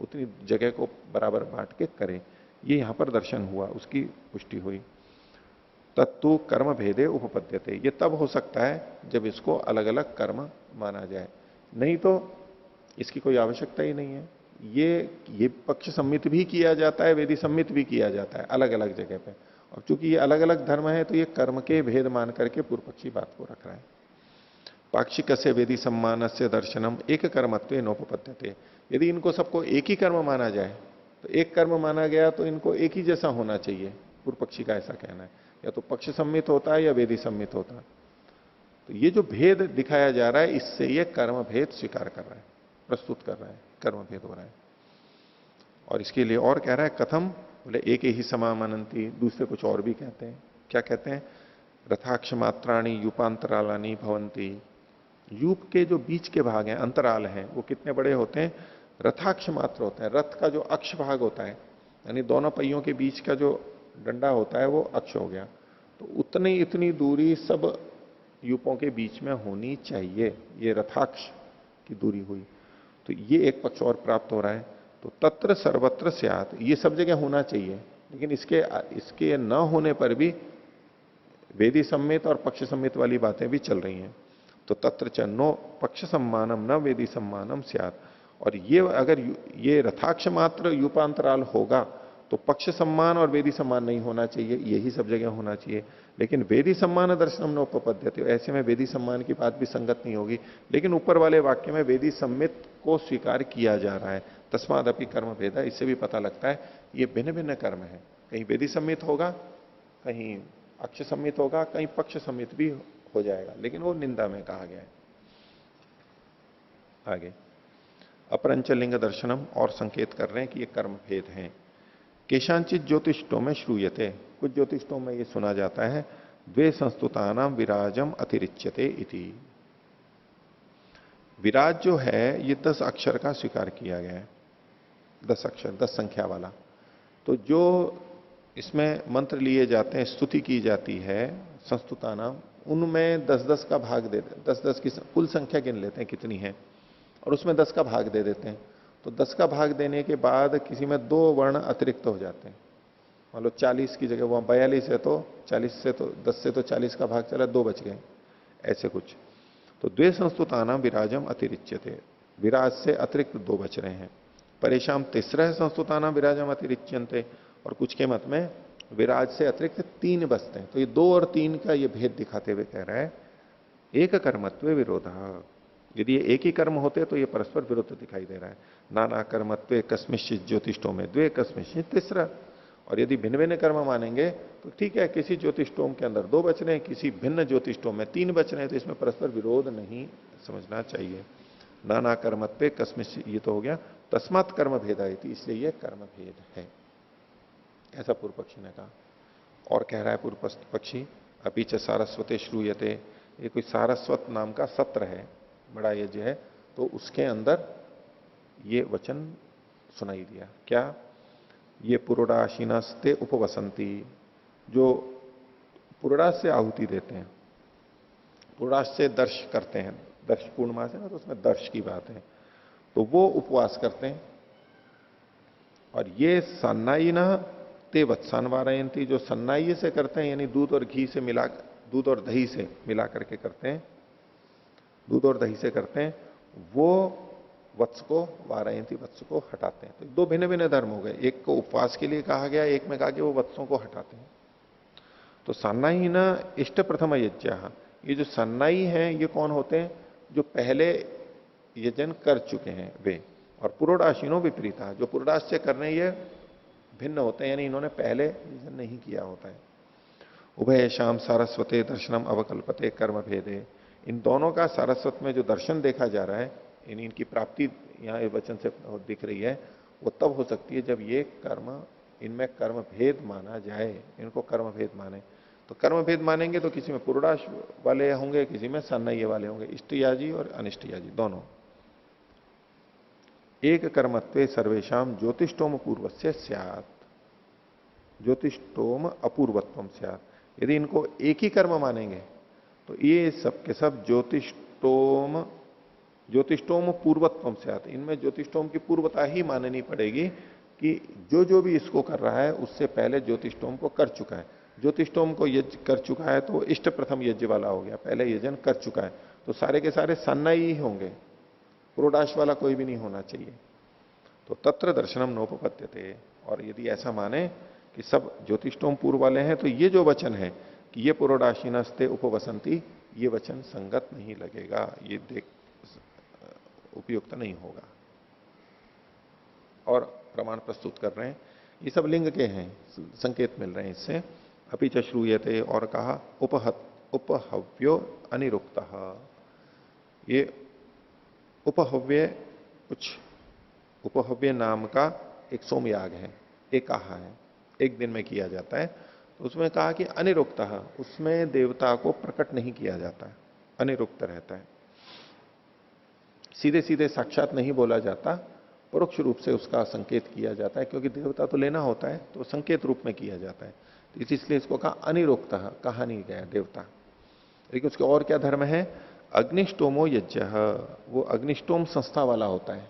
[SPEAKER 1] उतनी जगह को बराबर बांट के करे, ये यहां पर दर्शन हुआ, उसकी पुष्टि हुई। तत्तु कर्म भेदे उपपद्यते, ये तब हो सकता है जब इसको अलग अलग कर्म माना जाए, नहीं तो इसकी कोई आवश्यकता ही नहीं है। ये पक्ष सम्मित भी किया जाता है, वेदी सम्मित भी किया जाता है अलग अलग जगह पे, और चूंकि ये अलग अलग धर्म है तो ये कर्म के भेद मान करके पूर्व पक्षी बात को रख रहा है। पाक्षिक से वेदी सम्मान से दर्शनम एक कर्मत्व नोपपद्यते। यदि इनको सबको एक ही कर्म माना जाए तो एक कर्म माना गया तो इनको एक ही जैसा होना चाहिए, पूर्व पक्षी का ऐसा कहना है। या तो पक्ष सम्मित होता है या वेदी सम्मित होता है। तो ये जो भेद दिखाया जा रहा है इससे ये कर्म भेद स्वीकार कर रहा है, प्रस्तुत कर रहा है, कर्म भेद हो रहा है। और इसके लिए और कह रहा है कथम, बोले एक ही समामानंती, दूसरे कुछ और भी कहते हैं। क्या कहते हैं? रथाक्ष मात्राणी यूपांतरालानी भवंती। यूप के जो बीच के भाग हैं, अंतराल हैं, वो कितने बड़े होते हैं? रथाक्ष मात्र होते हैं। रथ का जो अक्ष भाग होता है, यानी दोनों पहियों के बीच का जो डंडा होता है वो अक्ष हो गया। तो उतनी इतनी दूरी सब यूपों के बीच में होनी चाहिए, ये रथाक्ष की दूरी हुई। तो ये एक पक्ष और प्राप्त हो रहा है। तो तत्र सर्वत्र स्यात्, ये सब जगह होना चाहिए, लेकिन इसके न होने पर भी वेदी सम्मित और पक्ष सम्मित वाली बातें भी चल रही हैं। तो तत्र च नो पक्ष सम्मानम न वेदी सम्मानम स्यात्। और ये अगर ये रथाक्ष मात्र यूपांतराल होगा तो पक्ष सम्मान और वेदी सम्मान नहीं होना चाहिए, यही सब जगह होना चाहिए। लेकिन वेदी सम्मान दर्शनम नोपपद्यते, ऐसे में वेदी सम्मान की बात भी संगत नहीं होगी। लेकिन ऊपर वाले वाक्य में वेदी सम्मित को स्वीकार किया जा रहा है। तस्मादपि कर्म भेदा, इससे भी पता लगता है ये भिन्न भिन्न कर्म है। कहीं वेदी सम्मित होगा, कहीं अक्ष सम्मित होगा, कहीं पक्ष सम्मित भी हो जाएगा, लेकिन वो निंदा में कहा गया है। आगे अपरंच लिंग दर्शनम, और संकेत कर रहे हैं कि ये कर्म भेद हैं। केशांचित ज्योतिषों में श्रूयते, कुछ ज्योतिषों में ये सुना जाता है, द्वे संस्तुतानाम विराजम अतिरिच्यते इति। विराज जो है ये 10 अक्षर का स्वीकार किया गया है, 10 अक्षर, 10 संख्या वाला। तो जो इसमें मंत्र लिए जाते हैं, स्तुति की जाती है संस्तुतानाम, उनमें 10-10 का भाग दे देते, 10-10 की कुल संख्या गिन लेते हैं कितनी है, और उसमें 10 का भाग दे देते हैं। तो 10 का भाग देने के बाद किसी में 2 वर्ण अतिरिक्त हो जाते हैं। मान लो 40 की जगह वहां 42 है, तो 40 से तो 10 से तो 40 का भाग चला, 2 बच गए, ऐसे कुछ। तो द्वे संस्तुताना विराजम अतिरिच्यते, विराज से अतिरिक्त 2 बच रहे हैं। परेशान तीसरा संस्तुताना विराजम अतिरिच्यंते, और कुछ के मत में विराज से अतिरिक्त 3 बचते हैं। तो ये 2 और 3 का ये भेद दिखाते हुए कह रहा है एक कर्मत्व विरोधा। यदि ये एक ही कर्म होते तो ये परस्पर विरुद्ध दिखाई दे रहा है। नाना कर्मत्व कस्मिश्चित ज्योतिषों में द्वे कस्मिश्चित तीसरा। और यदि भिन्न भिन्न कर्म मानेंगे तो ठीक है, किसी ज्योतिषोम के अंदर 2 बच रहे हैं, किसी भिन्न ज्योतिषोम में 3 बच रहे हैं, तो इसमें परस्पर विरोध नहीं समझना चाहिए। नाना कर्मत्व कस्मिश्चित, ये तो हो गया तस्मात् कर्म भेदायति, इसलिए यह कर्म भेद है, ऐसा पूर्व पक्षी ने कहा। और कह रहा है पूर्व पक्षी, अभी च सारस्वते श्रूयते, ये कोई सारस्वत नाम का सत्र है, बड़ा यज्ञ है, तो उसके अंदर ये वचन सुनाई दिया। क्या? ये पुरोडाशिनस्ते उपवसंती, जो पुरोडाश से आहुति देते हैं, पुरोडाश से दर्श करते हैं, दर्श पूर्णमास है ना, तो उसमें दर्श की बात है, तो वो उपवास करते हैं। और ये सन्नायिना ते वत्सान वारयंती, जो सन्नाई से करते हैं, यानी दूध और घी से मिला, दूध और दही से मिला करके करते हैं, दूध और दही से करते हैं, वो वत्स को वारयंती, वत्स को हटाते हैं। तो 2 भिन्न भिन्न धर्म हो गए, एक को उपवास के लिए कहा गया, एक में कहा कि वो वत्सों को हटाते हैं। तो सन्नाई न इष्ट प्रथम यज्ञ, ये जो सन्नाई है ये कौन होते हैं? जो पहले यजन कर चुके हैं वे। और पुरोडाशिनो विपरीता, जो पुरोडाश से कर रहे हैं ये भिन्न होते हैं, यानी इन्होंने पहले यजन नहीं किया होता है। उभय शाम सारस्वते दर्शनम अवकल्पते कर्म भेदे, इन दोनों का सारस्वत में जो दर्शन देखा जा रहा है, इनकी प्राप्ति यहाँ वचन से दिख रही है, वो तब हो सकती है जब ये कर्म, इनमें कर्म भेद माना जाए, इनको कर्म भेद माने। तो कर्म भेद मानेंगे तो किसी में पुरोडाश वाले होंगे, किसी में सन्नय्य वाले होंगे, इष्टयाजी और अनिष्टयाजी दोनों। एक कर्मत्वे सर्वेशम ज्योतिषोम पूर्वस्य स्यात्, ज्योतिषोम अपूर्वत्वम स्यात्। यदि इनको एक ही कर्म मानेंगे तो ये सब के सब ज्योतिषोम पूर्वत्वम स्यात्, इनमें ज्योतिषोम की पूर्वता ही माननी पड़ेगी कि जो भी इसको कर रहा है उससे पहले ज्योतिषोम को कर चुका है। ज्योतिषोम को यज्ञ कर चुका है तो इष्ट प्रथम यज्ञ वाला हो गया, पहले यजन कर चुका है, तो सारे के सारे सन्नाई ही होंगे, पुरोडाश वाला कोई भी नहीं होना चाहिए। तो तत्र दर्शनम नोपपद्यते, और यदि ऐसा माने कि सब ज्योतिषोम पूर्व वाले हैं, तो ये जो वचन है कि ये पुरोडाशिनस्ते उपवसंती, ये वचन संगत नहीं लगेगा, ये देख उपयुक्त नहीं होगा। और प्रमाण प्रस्तुत कर रहे हैं, ये सब लिंग के हैं, संकेत मिल रहे हैं इससे। अपि च श्रूयते, और कहा उपहव्यो अनिरुक्तः, ये उपहव्य कुछ उपहव्य नाम का एक सोमयाग है, एकाहा है, एक दिन में किया जाता है। तो उसमें कहा कि अनिरुक्तः, उसमें देवता को प्रकट नहीं किया जाता है, अनिरुक्त रहता है, सीधे सीधे साक्षात नहीं बोला जाता, परोक्ष रूप से उसका संकेत किया जाता है, क्योंकि देवता तो लेना होता है तो संकेत रूप में किया जाता है। तो इसलिए इसको कहा अनिरुक्तः, कहा नहीं गया देवता। लेकिन उसके और क्या धर्म है, अग्निष्टोमो यज्ञ, वो अग्निष्टोम संस्था वाला होता है।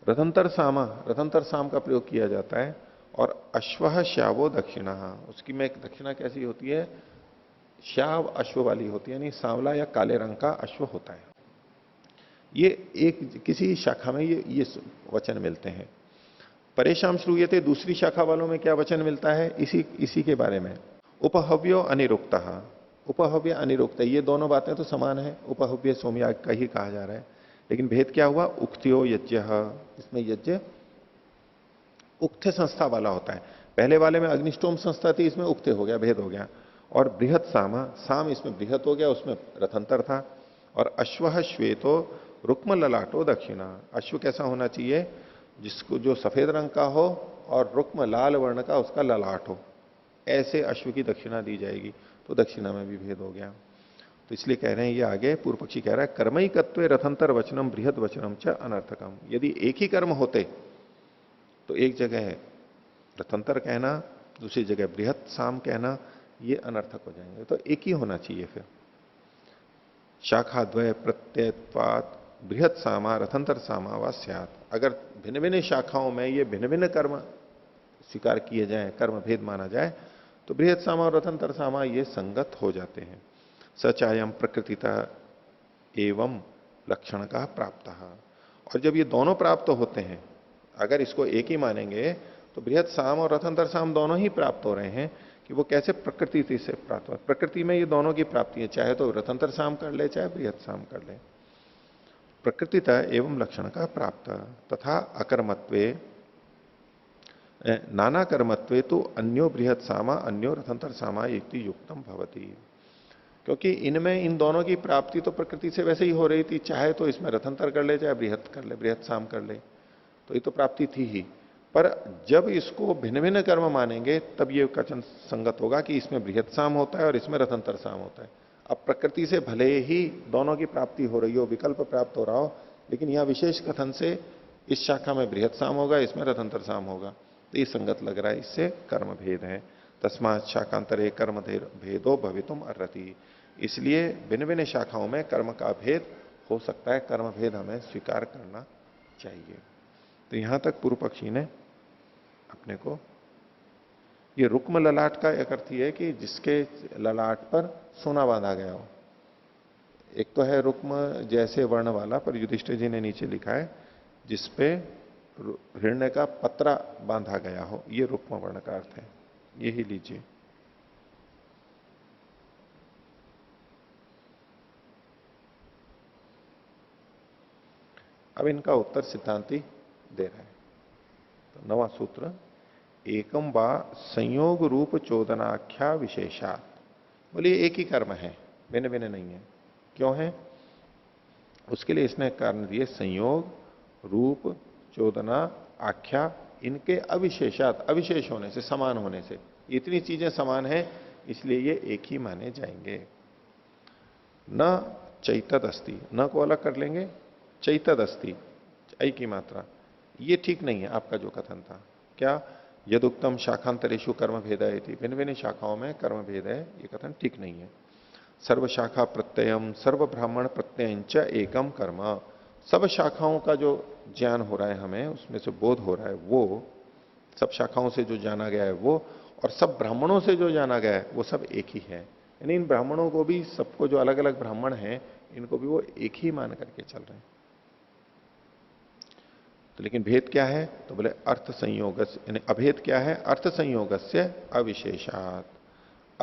[SPEAKER 1] रथंतर सामा, रथंतर साम का प्रयोग किया जाता है। और अश्वः श्यावो दक्षिणा, उसकी में एक दक्षिणा कैसी होती है, श्याव अश्व वाली होती है, यानी सांवला या काले रंग का अश्व होता है। ये एक किसी शाखा में ये वचन मिलते हैं। परेशान श्रूयते, दूसरी शाखा वालों में क्या वचन मिलता है, इसी के बारे में, उपहव्यो अनिरुक्तः, उपहव्य अनिरुक्त, ये दोनों बातें तो समान है, उपहव्य सोमयाग का ही कहा जा रहा है। लेकिन भेद क्या हुआ, उक्त्यो यज्ञ, इसमें यज्ञ उक्थ संस्था वाला होता है। पहले वाले में अग्निष्टोम संस्था थी, इसमें उक्ते हो गया, भेद हो गया। और बृहत सामा, साम इसमें बृहत हो गया, उसमें रथंतर था। और अश्व श्वेतो रुक्म ललाटो दक्षिणा, अश्व कैसा होना चाहिए, जिसको जो सफेद रंग का हो और रुक्म लाल वर्ण का उसका ललाट हो, ऐसे अश्व की दक्षिणा दी जाएगी। तो दक्षिणा में भी भेद हो गया। तो इसलिए कह रहे हैं, ये आगे पूर्व पक्षी कह रहा है, कर्मैकत्वे रथंतर वचनम बृहद वचनम च अनर्थकम, यदि एक ही कर्म होते तो एक जगह रथंतर कहना, दूसरी जगह बृहत साम कहना, ये अनर्थक हो जाएंगे। तो एक ही होना चाहिए फिर। शाखाद्वय प्रत्ययत्वात् बृहत सामा रथंतर सामा वा स्यात्, अगर भिन्न भिन्न शाखाओं में ये भिन्न भिन्न कर्म स्वीकार किए जाएं, कर्म भेद माना जाए, तो बृहत सामा और रथंतर सामा ये संगत हो जाते हैं। सचायम प्रकृतिता एवं लक्षण का प्राप्त, और जब ये दोनों प्राप्त होते हैं, अगर इसको एक ही मानेंगे तो बृहत साम और रथंतर साम दोनों ही प्राप्त हो रहे हैं। कि वो कैसे, प्रकृति से प्राप्त हो, प्रकृति में ये दोनों की प्राप्ति है, चाहे तो रथंतर साम कर ले चाहे बृहत साम कर ले। प्रकृतिता एवं लक्षण का प्राप्त तथा अकर्मत्वे नाना कर्मत्वे तो अन्यो बृहत सामा अन्यो रथंतर सामा युक्ति युक्तम भवती, क्योंकि इनमें इन दोनों की प्राप्ति तो प्रकृति से वैसे ही हो रही थी, चाहे तो इसमें रथंतर कर ले चाहे बृहत कर ले, बृहत साम कर ले, तो ये तो प्राप्ति थी ही। पर जब इसको भिन्न भिन्न कर्म मानेंगे तब ये कथन संगत होगा कि इसमें बृहत साम होता है और इसमें रथंतर साम होता है। अब प्रकृति से भले ही दोनों की प्राप्ति हो रही हो, विकल्प प्राप्त हो रहा हो, लेकिन यहां विशेष कथन से इस शाखा में बृहत साम होगा, इसमें रथंतर साम होगा, तो ये संगत लग रहा है, इससे कर्म भेद है। तस्मात् शाखांतरे कर्म भेदो भवितुम अर्हति, इसलिए भिन्न भिन्न शाखाओं में कर्म का भेद हो सकता है, कर्म भेद हमें स्वीकार करना चाहिए। तो यहां तक पूर्व पक्षी ने अपने को, ये रुक्म ललाट का एक अर्थ है कि जिसके ललाट पर सोना बांधा गया हो। एक तो है रुक्म जैसे वर्ण वाला, पर युधिष्ठिर जी ने नीचे लिखा है जिसपे हिरण्य का पत्रा बांधा गया हो, ये रुक्म वर्ण का अर्थ है, यही लीजिए। अब इनका उत्तर सिद्धांती दे रहा है। तो नवा सूत्र, एकम वा संयोग रूप चोदनाख्या विशेषात, बोलिए एक ही कर्म है, भिन्न भिन्न नहीं है। क्यों है, उसके लिए इसने कारण दिए, संयोग रूप चोदना आख्या, इनके अविशेषात, अविशेष होने से, समान होने से, इतनी चीजें समान है इसलिए ये एक ही माने जाएंगे। न चैतद अस्ति, न को अलग कर लेंगे, चैतद अस्ति, ऐ की मात्रा, ये ठीक नहीं है आपका जो कथन था। क्या, यदुक्तम शाखांतरेशु कर्म भेद है, भिन्न भिन्न शाखाओं में कर्म भेद है, ये कथन ठीक नहीं है। सर्व शाखा प्रत्ययम सर्व ब्राह्मण प्रत्ययंच एकम कर्म, सब शाखाओं का जो ज्ञान हो रहा है हमें, उसमें से बोध हो रहा है, वो सब शाखाओं से जो जाना गया है वो, और सब ब्राह्मणों से जो जाना गया है वो सब एक ही है। यानी इन ब्राह्मणों को भी, सबको जो अलग अलग ब्राह्मण हैं, इनको भी वो एक ही मान करके चल रहे हैं। तो लेकिन भेद क्या है, तो बोले अर्थ संयोग, यानी अभेद क्या है, अर्थ संयोग से अविशेषात,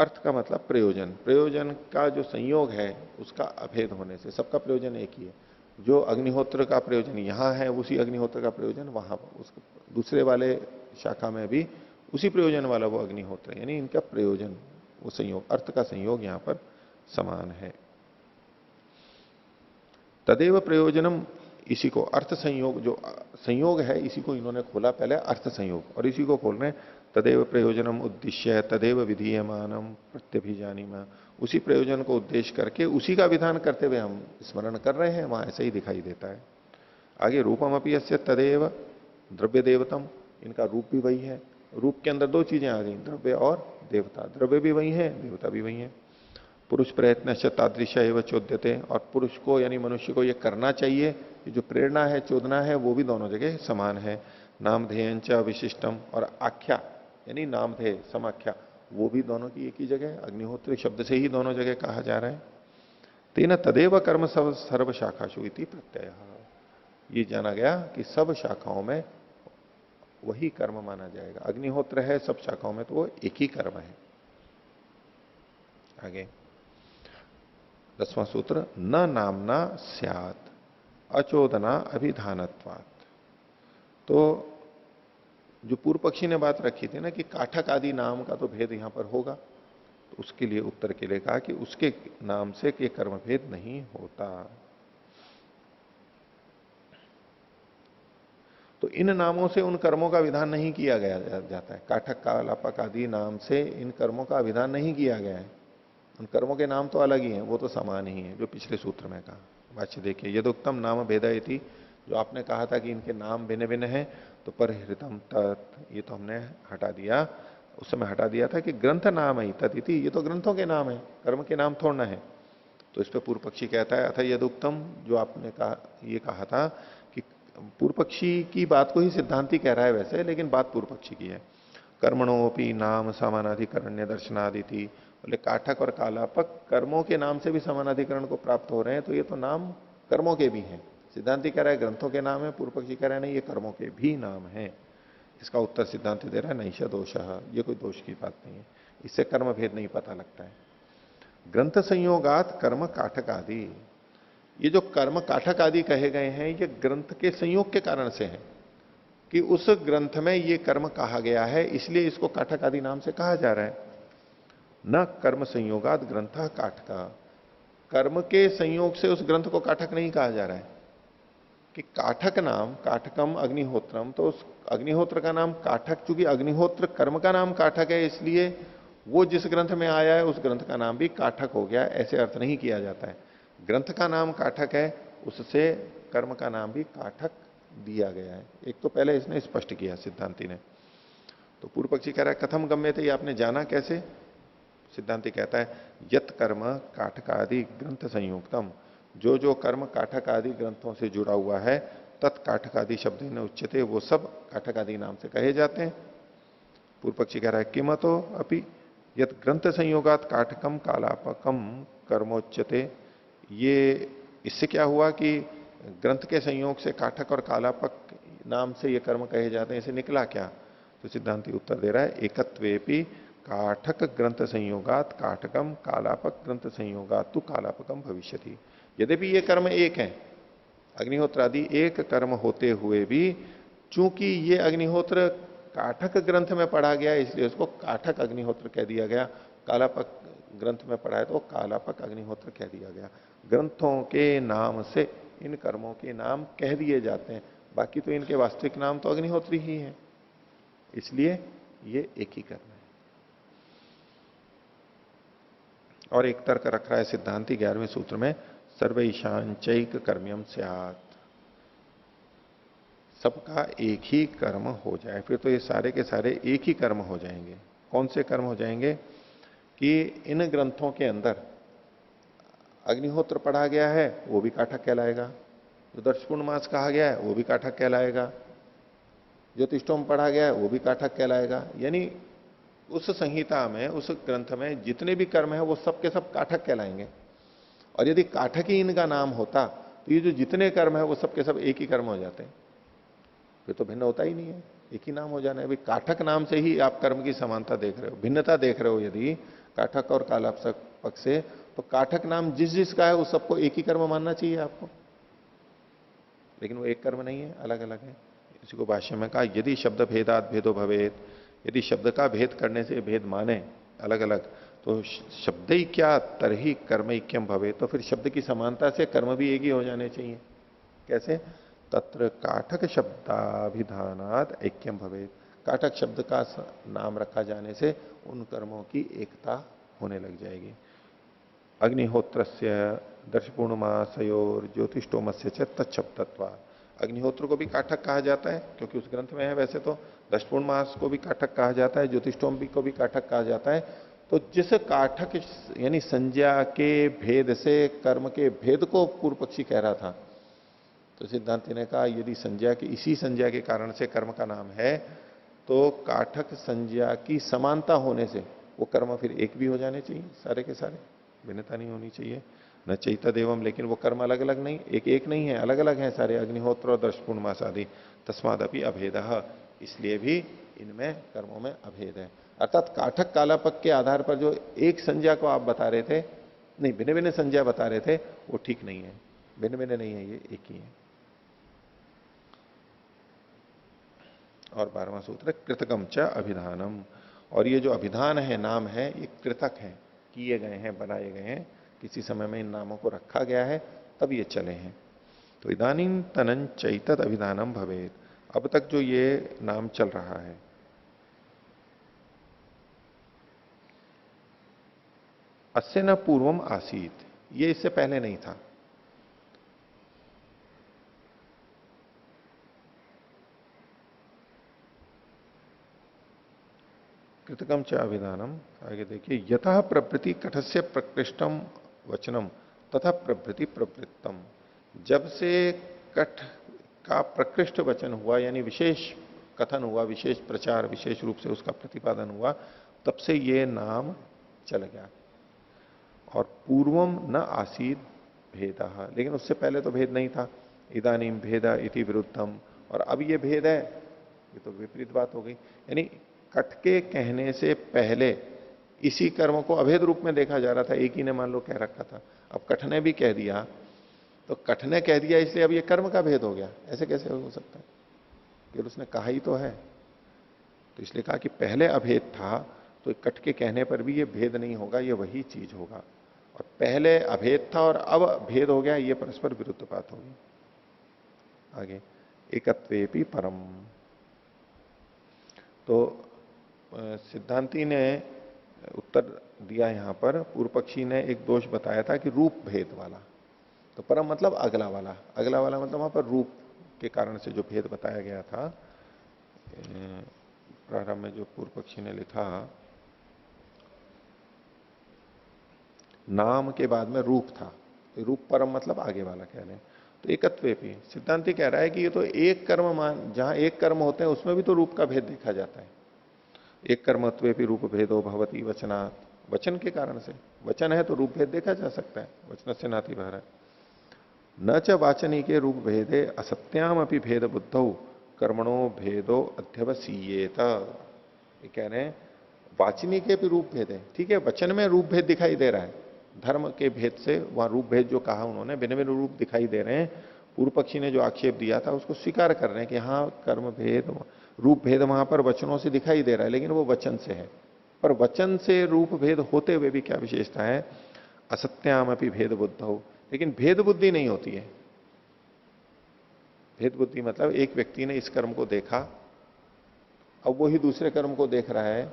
[SPEAKER 1] अर्थ का मतलब प्रयोजन, प्रयोजन का जो संयोग है उसका अभेद होने से, सबका प्रयोजन एक ही है। जो अग्निहोत्र का प्रयोजन यहां है, उसी अग्निहोत्र का प्रयोजन वहां उस दूसरे वाले शाखा में भी उसी प्रयोजन वाला वो अग्निहोत्र है, यानी इनका प्रयोजन, वो संयोग, अर्थ का संयोग यहां पर समान है। तदेव प्रयोजनम, इसी को अर्थ संयोग, जो संयोग है इसी को इन्होंने खोला पहले अर्थ संयोग, और इसी को खोल रहे हैं तदेव प्रयोजनम उद्देश्य तदेव विधीयमानम प्रत्यभिजानीमा, उसी प्रयोजन को उद्देश्य करके उसी का विधान करते हुए हम स्मरण कर रहे हैं, वहां ऐसे ही दिखाई देता है। आगे रूपम अपि यस्य तदेव द्रव्य देवतम, इनका रूप भी वही है। रूप के अंदर दो चीजें आ गई, द्रव्य और देवता, द्रव्य भी वही है, देवता भी वही है। पुरुष प्रयत्न तादृश एवं चोद्यते, और पुरुष को यानी मनुष्य को यह करना चाहिए, ये जो प्रेरणा है, चोदना है, वो भी दोनों जगह समान है। नामधेयंच विशिष्टम, और आख्या यानी नामधेय समाख्या, वो भी दोनों की एक ही जगह, अग्निहोत्री शब्द से ही दोनों जगह कहा जा रहा है। तेन तदेव कर्म सब सर्व शाखाशु इति प्रत्यय, ये जाना गया कि सब शाखाओं में वही कर्म माना जाएगा। अग्निहोत्र है सब शाखाओं में तो वो एक ही कर्म है। आगे 10वां सूत्र, न नामना स्यात् अचोदना अभिधानत्वात्। तो जो पूर्व पक्षी ने बात रखी थी ना कि काठक आदि नाम का तो भेद यहां पर होगा, तो उसके लिए उत्तर के लिए कहा कि उसके नाम से ये कर्म भेद नहीं होता। तो इन नामों से उन कर्मों का विधान नहीं किया गया जाता है। काठक कालापक आदि नाम से इन कर्मों का विधान नहीं किया गया है। उन कर्मों के नाम तो अलग ही हैं, वो तो समान ही है, जो पिछले सूत्र में कहा। वाच्य देखिए, यदुक्तम नाम भेदयति, जो आपने कहा था कि इनके नाम भिन्न भिन्न हैं, तो परहृतम तत्, ये तो हमने हटा दिया, उस समय हटा दिया था कि ग्रंथ नाम है तदिति, ये तो ग्रंथों के नाम है, कर्म के नाम थोड़ना है। तो इस पर पूर्व पक्षी कहता है अथ यदुक्तम, जो आपने कहा, ये कहा था कि पूर्व पक्षी की बात को ही सिद्धांति कह रहा है वैसे, लेकिन बात पूर्व पक्षी की है। कर्मणोपि नाम समानाधिकरण्य दर्शनादि थी, बोले काठक और कालापक कर्मों के नाम से भी समानाधिकरण को प्राप्त हो रहे हैं, तो ये तो नाम कर्मों के भी हैं। सिद्धांति कह रहा है ग्रंथों के नाम है, पूर्व पक्षी कह रहा है नहीं, ये कर्मों के भी नाम है। इसका उत्तर सिद्धांति दे रहा है नैष दोष, ये कोई दोष की बात नहीं है, इससे कर्म भेद नहीं पता लगता है। ग्रंथ संयोगात कर्म काठक आदि, ये जो कर्म काठक आदि कहे गए हैं, ये ग्रंथ के संयोग के कारण से है कि उस ग्रंथ में ये कर्म कहा गया है, इसलिए इसको काठक आदि नाम से कहा जा रहा है। न कर्म संयोगात ग्रंथ काठका, कर्म के संयोग से उस ग्रंथ को काठक नहीं कहा जा रहा है कि काठक नाम, काठकम अग्निहोत्रम, तो उस अग्निहोत्र का नाम काठक, चूंकि अग्निहोत्र कर्म का नाम काठक है, इसलिए वो जिस ग्रंथ में आया है उस ग्रंथ का नाम भी काठक हो गया, ऐसे अर्थ नहीं किया जाता है। ग्रंथ का नाम काठक है, उससे कर्म का नाम भी काठक दिया गया है। एक तो पहले इसने स्पष्ट किया सिद्धांति ने। तो पूर्व पक्षी कह रहा है कथम गम्य थे, ये आपने जाना कैसे? सिद्धांति कहता है यत कर्म काठकादि ग्रंथ संयुक्तम, जो जो कर्म काठक आदि ग्रंथों से जुड़ा हुआ है, तत्काठकादि शब्द न उच्चते, वो सब काठक आदि नाम से कहे जाते हैं। पूर्व पक्षी कह रहा है किमतो अपि यत ग्रंथ संयोगात काठकम कालापकम कर्मोच्चते, ये इससे क्या हुआ कि ग्रंथ के संयोग से काठक और कालापक नाम से ये कर्म कहे जाते हैं, इसे निकला क्या? तो सिद्धांति उत्तर दे रहा है एकत्वेपि काठक ग्रंथ संयोगात काठकम कालापक ग्रंथ संयोगात तु कालापकम भविष्यति। यद्यपि ये कर्म एक है, अग्निहोत्र आदि एक कर्म होते हुए भी चूंकि ये अग्निहोत्र काठक ग्रंथ में पढ़ा गया इसलिए उसको काठक अग्निहोत्र कह दिया गया, कालापक ग्रंथ में पढ़ा है तो कालापक अग्निहोत्र कह दिया गया। ग्रंथों के नाम से इन कर्मों के नाम कह दिए जाते हैं, बाकी तो इनके वास्तविक नाम तो अग्निहोत्री ही है, इसलिए ये एक ही कर्म है। और एक तर्क रख रहा है सिद्धांति 11वें सूत्र में, सर्वैशांचैक कर्म्यम स्यात्, सबका एक ही कर्म हो जाए, फिर तो ये सारे के सारे एक ही कर्म हो जाएंगे। कौन से कर्म हो जाएंगे? कि इन ग्रंथों के अंदर अग्निहोत्र पढ़ा गया है वो भी काठक कहलाएगा, जो दर्शपूर्ण मास कहा गया है वो भी काठक कहलाएगा, ज्योतिष्टोम पढ़ा गया है वो भी काठक कहलाएगा। यानी उस संहिता में, उस ग्रंथ में जितने भी कर्म है वो सब के सब काठक कहलाएंगे। और यदि काठक ही इनका नाम होता तो ये जो जितने कर्म है वो सब के सब एक ही कर्म हो जाते हैं, फिर तो भिन्न होता ही नहीं है, एक ही नाम हो जाना है। अभी काठक नाम से ही आप कर्म की समानता देख रहे हो, भिन्नता देख रहे हो। यदि काठक और कालापक से, तो काठक नाम जिस जिसका है उस सबको एक ही कर्म मानना चाहिए आपको, लेकिन वो एक कर्म नहीं है, अलग अलग है। इसी को भाष्य में कहा यदि शब्द भेदात भेदो भवेत, यदि शब्द का भेद करने से भेद माने अलग अलग, तो शब्द ही क्या तरही कर्म ऐक्यम भवे, तो फिर शब्द की समानता से कर्म भी एक ही हो जाने चाहिए। कैसे? तत्र काठक शब्दाभिधानात ऐक्यम भवे, काठक शब्द का नाम रखा जाने से उन कर्मों की एकता होने लग जाएगी। अग्निहोत्रस्य दर्शपूर्णमासयोर ज्योतिषोमस्य च तत्शब्दत्वा, अग्निहोत्र को भी काठक कहा जाता है क्योंकि उस ग्रंथ में है। वैसे तो दर्शपूर्ण मास को भी काठक कहा जाता है, ज्योतिषोम भी को भी काठक कहा जाता है। तो जिस काठक यानी संज्ञा के भेद से कर्म के भेद को पूर्व पक्षी कह रहा था, तो सिद्धांति ने कहा यदि संज्ञा के इसी संज्ञा के कारण से कर्म का नाम है, तो काठक संज्ञा की समानता होने से वो कर्म फिर एक भी हो जाने चाहिए, सारे के सारे, भिन्नता नहीं होनी चाहिए। न चैता देवम, लेकिन वो कर्म अलग अलग नहीं, एक एक नहीं है, अलग अलग हैं सारे, अग्निहोत्र और दर्शपूर्ण मास आदि। तस्मादपि अभेद, इसलिए भी इनमें कर्मों में अभेद है। अर्थात काठक कालापक के आधार पर जो एक संज्ञा को आप बता रहे थे, नहीं भिन्न भिन्न संज्ञा बता रहे थे, वो ठीक नहीं है, भिन्न भिन्न नहीं है, ये एक ही है। और 12वां सूत्र कृतकम च अभिधानम, और ये जो अभिधान है, नाम है, ये कृतक है, किए गए हैं, बनाए गए हैं, किसी समय में इन नामों को रखा गया है तब ये चले हैं। तो इदानीं तनन चैतत अभिधानम भवेत, अब तक जो ये नाम चल रहा है, अस्य न पूर्वम आसीत, ये इससे पहले नहीं था। कृतकम च अभिधानम, आगे देखिए, यथा प्रवृत्ति कठस्य प्रकृष्टम वचनम तथा प्रवृत्ति प्रवृत्तम, जब से कठ का प्रकृष्ट वचन हुआ, यानी विशेष कथन हुआ, विशेष प्रचार, विशेष रूप से उसका प्रतिपादन हुआ, तब से ये नाम चल गया। और पूर्वम न आसीद भेदा, लेकिन उससे पहले तो भेद नहीं था। इदानीम भेदा इति विरुद्धम, और अब ये भेद है, ये तो विपरीत बात हो गई। यानी कठ के कहने से पहले इसी कर्म को अभेद रूप में देखा जा रहा था, एक ही ने मान लो कह रखा था, अब कठ ने भी कह दिया, तो कठ ने कह दिया इसलिए अब ये कर्म का भेद हो गया, ऐसे कैसे हो सकता है? फिर उसने कहा ही तो है। तो इसलिए कहा कि पहले अभेद था, तो कठ के कहने पर भी ये भेद नहीं होगा, ये वही चीज होगा। और पहले अभेद था और अब भेद हो गया, ये परस्पर विरुद्ध बात होगी। आगे एकत्वेपि परम, तो सिद्धांति ने उत्तर दिया यहां पर, पूर्व पक्षी ने एक दोष बताया था कि रूप भेद वाला, तो परम मतलब अगला वाला, अगला वाला मतलब वहां पर रूप के कारण से जो भेद बताया गया था। प्रारंभ में जो पूर्व पक्षी ने लिखा, नाम के बाद में रूप था, तो रूप परम मतलब आगे वाला कह रहे हैं। तो एकत्वे भी सिद्धांति कह रहा है कि ये तो एक कर्म मान, जहां एक कर्म होते हैं उसमें भी तो रूप का भेद देखा जाता है। एक कर्मत्वे भी रूप भेदो भवती वचनात्, वचन के कारण से, वचन है तो रूप भेद देखा जा सकता है, वचन से नाती बाहर है। न च वाचनी के रूप भेदे असत्याम अपनी भेद बुद्धौ कर्मणो भेदो अध्यवसीयेत, ये कह रहे हैं वाचनी के भी रूप भेद है, ठीक है, वचन में रूप भेद दिखाई दे रहा है, धर्म के भेद से वहां रूप भेद जो कहा उन्होंने, भिन्न भिन्न रूप दिखाई दे रहे हैं। पूर्व पक्षी ने जो आक्षेप दिया था उसको स्वीकार कर रहे हैं कि हाँ कर्म भेद, रूप भेद वहां पर वचनों से दिखाई दे रहा है, लेकिन वो वचन से है। पर वचन से रूप भेद होते हुए भी क्या विशेषता है? असत्याम अपनी भेद बुद्ध हो, लेकिन भेद बुद्धि नहीं होती है। भेद बुद्धि मतलब एक व्यक्ति ने इस कर्म को देखा, अब वो ही दूसरे कर्म को देख रहा है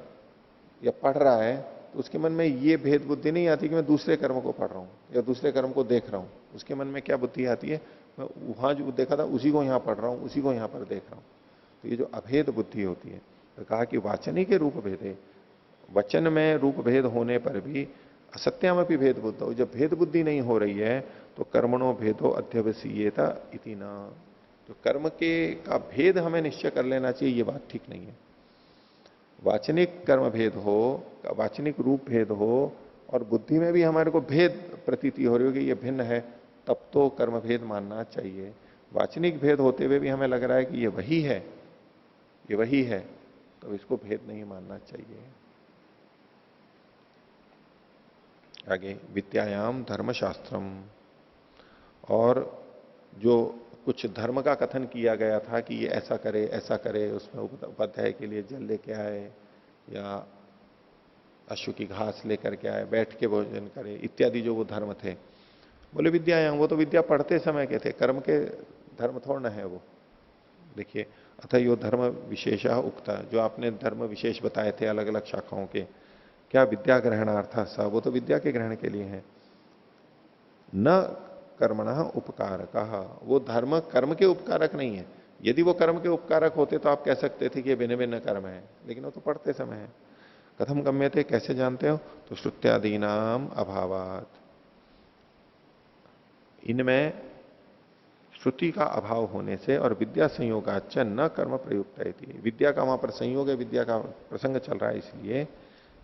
[SPEAKER 1] या पढ़ रहा है, तो उसके मन में ये भेद बुद्धि नहीं आती कि मैं दूसरे कर्म को पढ़ रहा हूं या दूसरे कर्म को देख रहा हूं। उसके मन में क्या बुद्धि आती है? मैं वहां जो देखा था उसी को यहां पढ़ रहा हूं, उसी को यहां पर देख रहा हूं। तो ये जो अभेद बुद्धि होती है, तो कहा कि वाचनी के रूप भेदे, वचन में रूप भेद होने पर भी असत्याम भी भेद बुद्ध हो, जब भेद बुद्धि नहीं हो रही है तो कर्मणो भेदो अध्यवसीयता इति न, तो कर्म के का भेद हमें निश्चय कर लेना चाहिए, ये बात ठीक नहीं है। वाचनिक कर्म भेद हो, वाचनिक रूप भेद हो और बुद्धि में भी हमारे को भेद प्रतीति हो रही हो कि ये भिन्न है, तब तो कर्म भेद मानना चाहिए। वाचनिक भेद होते हुए भी हमें लग रहा है कि ये वही है, ये वही है, तो इसको भेद नहीं मानना चाहिए। आगे विद्यायाम धर्मशास्त्रम, और जो कुछ धर्म का कथन किया गया था कि ये ऐसा करे, उसमें उपाध्याय के लिए जल लेके आए या अश्व की घास लेकर के आए, बैठ के भोजन करे इत्यादि जो वो धर्म थे। बोले विद्यायाम, वो तो विद्या पढ़ते समय के थे, कर्म के धर्म थोड़ा ना है वो। देखिए, अतः यो धर्म विशेषा उक्ता, जो आपने धर्म विशेष बताए थे अलग अलग शाखाओं के, क्या विद्या ग्रहणार्थ सा, वो तो विद्या के ग्रहण के लिए है। न कर्मणः उपकारक, वो धर्म कर्म के उपकारक नहीं है। यदि वो कर्म के उपकारक होते तो आप कह सकते थे कि ये भिन्न भिन्न कर्म है, लेकिन वो तो पढ़ते समय है। कथम गम्यते, कैसे जानते हो, तो श्रुत्यादीनाम अभावात, इनमें श्रुति का अभाव होने से और विद्या संयोगाच न कर्म प्रयुक्त है, विद्या का वहां पर संयोग है, विद्या का प्रसंग चल रहा है, इसलिए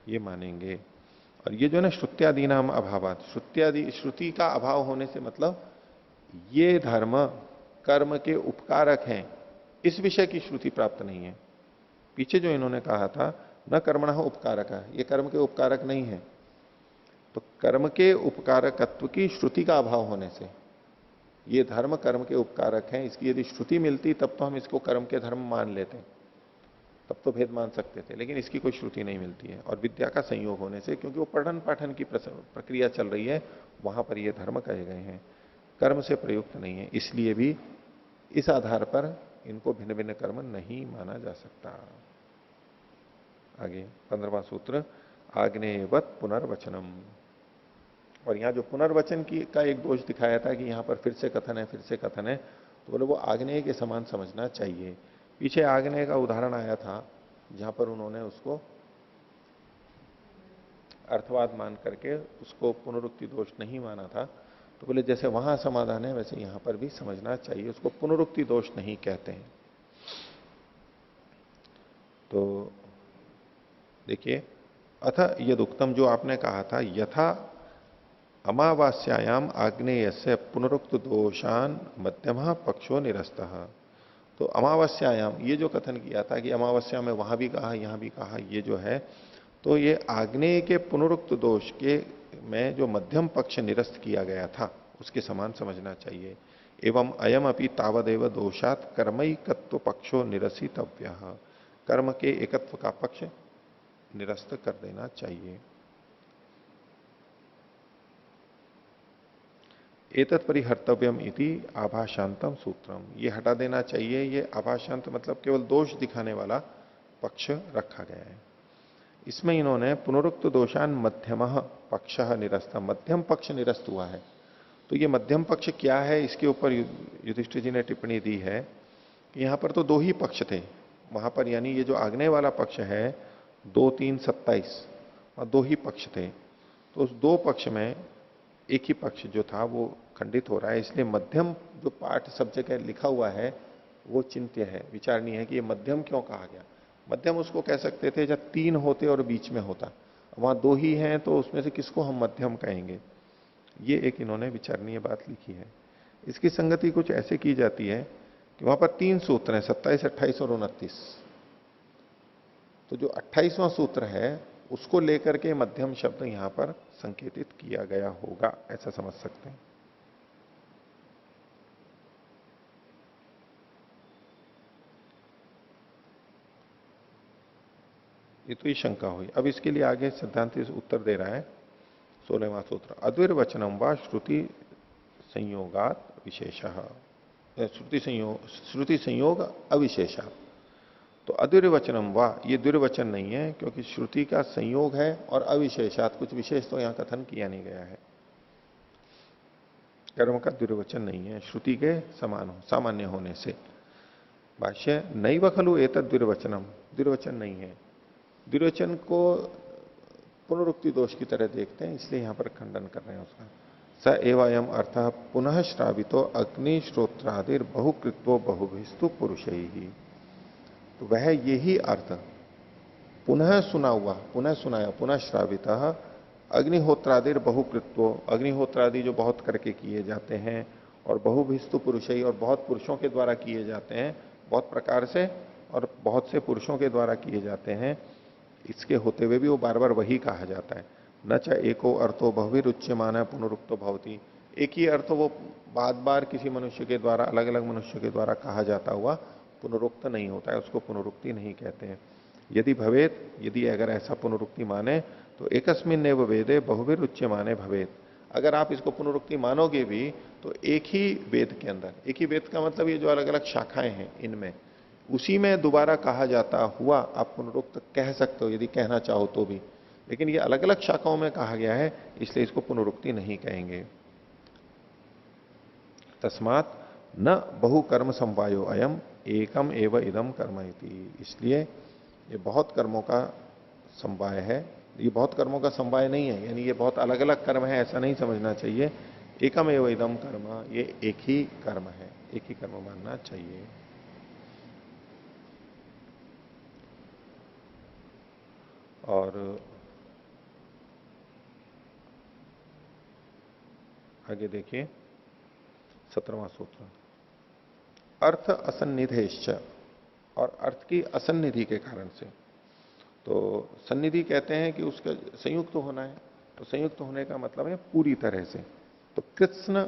[SPEAKER 1] ये मानेंगे। और ये जो है ना श्रुत्यादि नाम अभावात, श्रुति का अभाव होने से मतलब ये धर्म कर्म के उपकारक हैं, इस विषय की श्रुति प्राप्त नहीं है। पीछे जो इन्होंने कहा था न कर्मणः उपकारक, ये कर्म के उपकारक नहीं है, तो कर्म के उपकारकत्व की श्रुति का अभाव होने से ये धर्म कर्म के उपकारक हैं, इसकी यदि श्रुति मिलती तब तो हम इसको कर्म के धर्म मान लेते, तब तो भेद मान सकते थे, लेकिन इसकी कोई श्रुति नहीं मिलती है। और विद्या का संयोग होने से, क्योंकि वो पठन पाठन की प्रक्रिया चल रही है, वहां पर ये धर्म कहे गए हैं, कर्म से प्रयुक्त नहीं है, इसलिए भी इस आधार पर इनको भिन्न भिन्न कर्म नहीं माना जा सकता। आगे 15वां सूत्र, आग्नेयवत पुनर्वचनम। और यहां जो पुनर्वचन की का एक दोष दिखाया था कि यहां पर फिर से कथन है, फिर से कथन है, तो बोले वो आग्नेय के समान समझना चाहिए। पीछे आग्नेय का उदाहरण आया था जहां पर उन्होंने उसको अर्थवाद मान करके उसको पुनरुक्ति दोष नहीं माना था, तो बोले जैसे वहां समाधान है वैसे यहां पर भी समझना चाहिए, उसको पुनरुक्ति दोष नहीं कहते हैं। तो देखिए, अथ यदुक्तम, जो आपने कहा था, यथा अमावास्यायाम आग्नेय से पुनरुक्त दोषान मध्यम पक्षो निरस्तः। तो अमावस्यायाम, ये जो कथन किया था कि अमावस्या में वहां भी कहा यहां भी कहा, ये जो है, तो ये आग्नेय के पुनरुक्त दोष के में जो मध्यम पक्ष निरस्त किया गया था उसके समान समझना चाहिए। एवं अयम अपि तावदेव दोषात कर्मैकत्व पक्षो निरसितव्य, कर्म के एकत्व का पक्ष निरस्त कर देना चाहिए। एतत् परिहर्तव्यम इति आभाषांतम सूत्रम, ये हटा देना चाहिए, ये आभाषांत मतलब केवल दोष दिखाने वाला पक्ष रखा गया है। इसमें इन्होंने पुनरुक्त दोषान मध्यम पक्ष निरस्त, मध्यम पक्ष निरस्त हुआ है। तो ये मध्यम पक्ष क्या है, इसके ऊपर युधिष्ठिर जी ने टिप्पणी दी है कि यहां पर तो दो ही पक्ष थे वहां पर, यानी ये जो आग्नेय वाला पक्ष है 2, 3, 27 और दो ही पक्ष थे, तो उस दो पक्ष में एक ही पक्ष जो था वो खंडित हो रहा है, इसलिए मध्यम जो पाठ सब जगह लिखा हुआ है वो चिंत्य है, विचारणीय है कि ये मध्यम क्यों कहा गया। मध्यम उसको कह सकते थे जब 3 होते और बीच में होता, वहां 2 ही हैं तो उसमें से किसको हम मध्यम कहेंगे, ये एक इन्होंने विचारणीय बात लिखी है। इसकी संगति कुछ ऐसे की जाती है कि वहां पर 3 सूत्र हैं, 27, 28 और 29। तो जो 28वां सूत्र है उसको लेकर के मध्यम शब्द यहां पर संकेतित किया गया होगा, ऐसा समझ सकते हैं। ये तो ही शंका हुई। अब इसके लिए आगे सिद्धांत उत्तर दे रहा है 16वां सूत्र, अद्विर्वचनम व श्रुति संयोगात विशेषः, श्रुति संयोग अविशेषा। तो अद्विर्वचनम वा, ये दुर्वचन नहीं है क्योंकि श्रुति का संयोग है और अविशेषात, कुछ विशेष तो यहां कथन किया नहीं गया है। कर्म का दुर्वचन नहीं है श्रुति के समान हो, सामान्य होने से। भाष्य, नैव खलु एतद् दुर्वचनम, दुर्वचन नहीं है, दुर्वचन को पुनरुक्ति दोष की तरह देखते हैं, इसलिए यहां पर खंडन कर रहे हैं उसका। स एवं अर्थ पुनः श्रावितो अग्निश्रोत्रादिर बहुकृत्वो बहुभिस्तु पुरुषैहि, तो वह यही अर्थ पुनः सुना हुआ, पुनः सुनाया, पुनः श्रावित अग्निहोत्रादिर बहुकृत्वो, अग्निहोत्रादि जो बहुत करके किए जाते हैं, और बहुभिस्तु पुरुषै, और बहुत पुरुषों के द्वारा किए जाते हैं, बहुत प्रकार से और बहुत से पुरुषों के द्वारा किए जाते हैं, इसके होते हुए भी वो बार बार वही कहा जाता है। न च एको अर्थो बहुविरुच्यमान पुनरुक्तो भवति। एक ही अर्थ वो बार बार किसी मनुष्य के द्वारा, अलग अलग मनुष्य के द्वारा कहा जाता हुआ पुनरुक्त नहीं होता है, उसको पुनरुक्ति नहीं कहते हैं। यदि भवेत, यदि अगर ऐसा पुनरुक्ति माने तो एकस्मिन एव वेदे बहुविरुच्यमाने भवेत। अगर आप इसको पुनरुक्ति मानोगे भी तो एक ही वेद के अंदर, एक ही वेद का मतलब ये जो अलग अलग शाखाएं हैं इनमें, उसी में दोबारा कहा जाता हुआ आप पुनरुक्त कह सकते हो यदि कहना चाहो तो भी, लेकिन ये अलग अलग शाखाओं में कहा गया है इसलिए इसको पुनरुक्ति नहीं कहेंगे। तस्मात न बहुकर्म संवायो अयम एकम एव इदम कर्म इति। इसलिए ये बहुत कर्मों का संवाय है, ये बहुत कर्मों का संवाय नहीं है, यानी ये बहुत अलग अलग कर्म है ऐसा नहीं समझना चाहिए। एकम एव इदम कर्म, ये एक ही कर्म है, एक ही कर्म मानना चाहिए। और आगे देखिए 17वां सूत्र, अर्थ असन्निधेश्च, और अर्थ की असन्निधि के कारण से। तो सन्निधि कहते हैं कि उसका संयुक्त होना है, तो संयुक्त होने का मतलब है पूरी तरह से। तो कृष्ण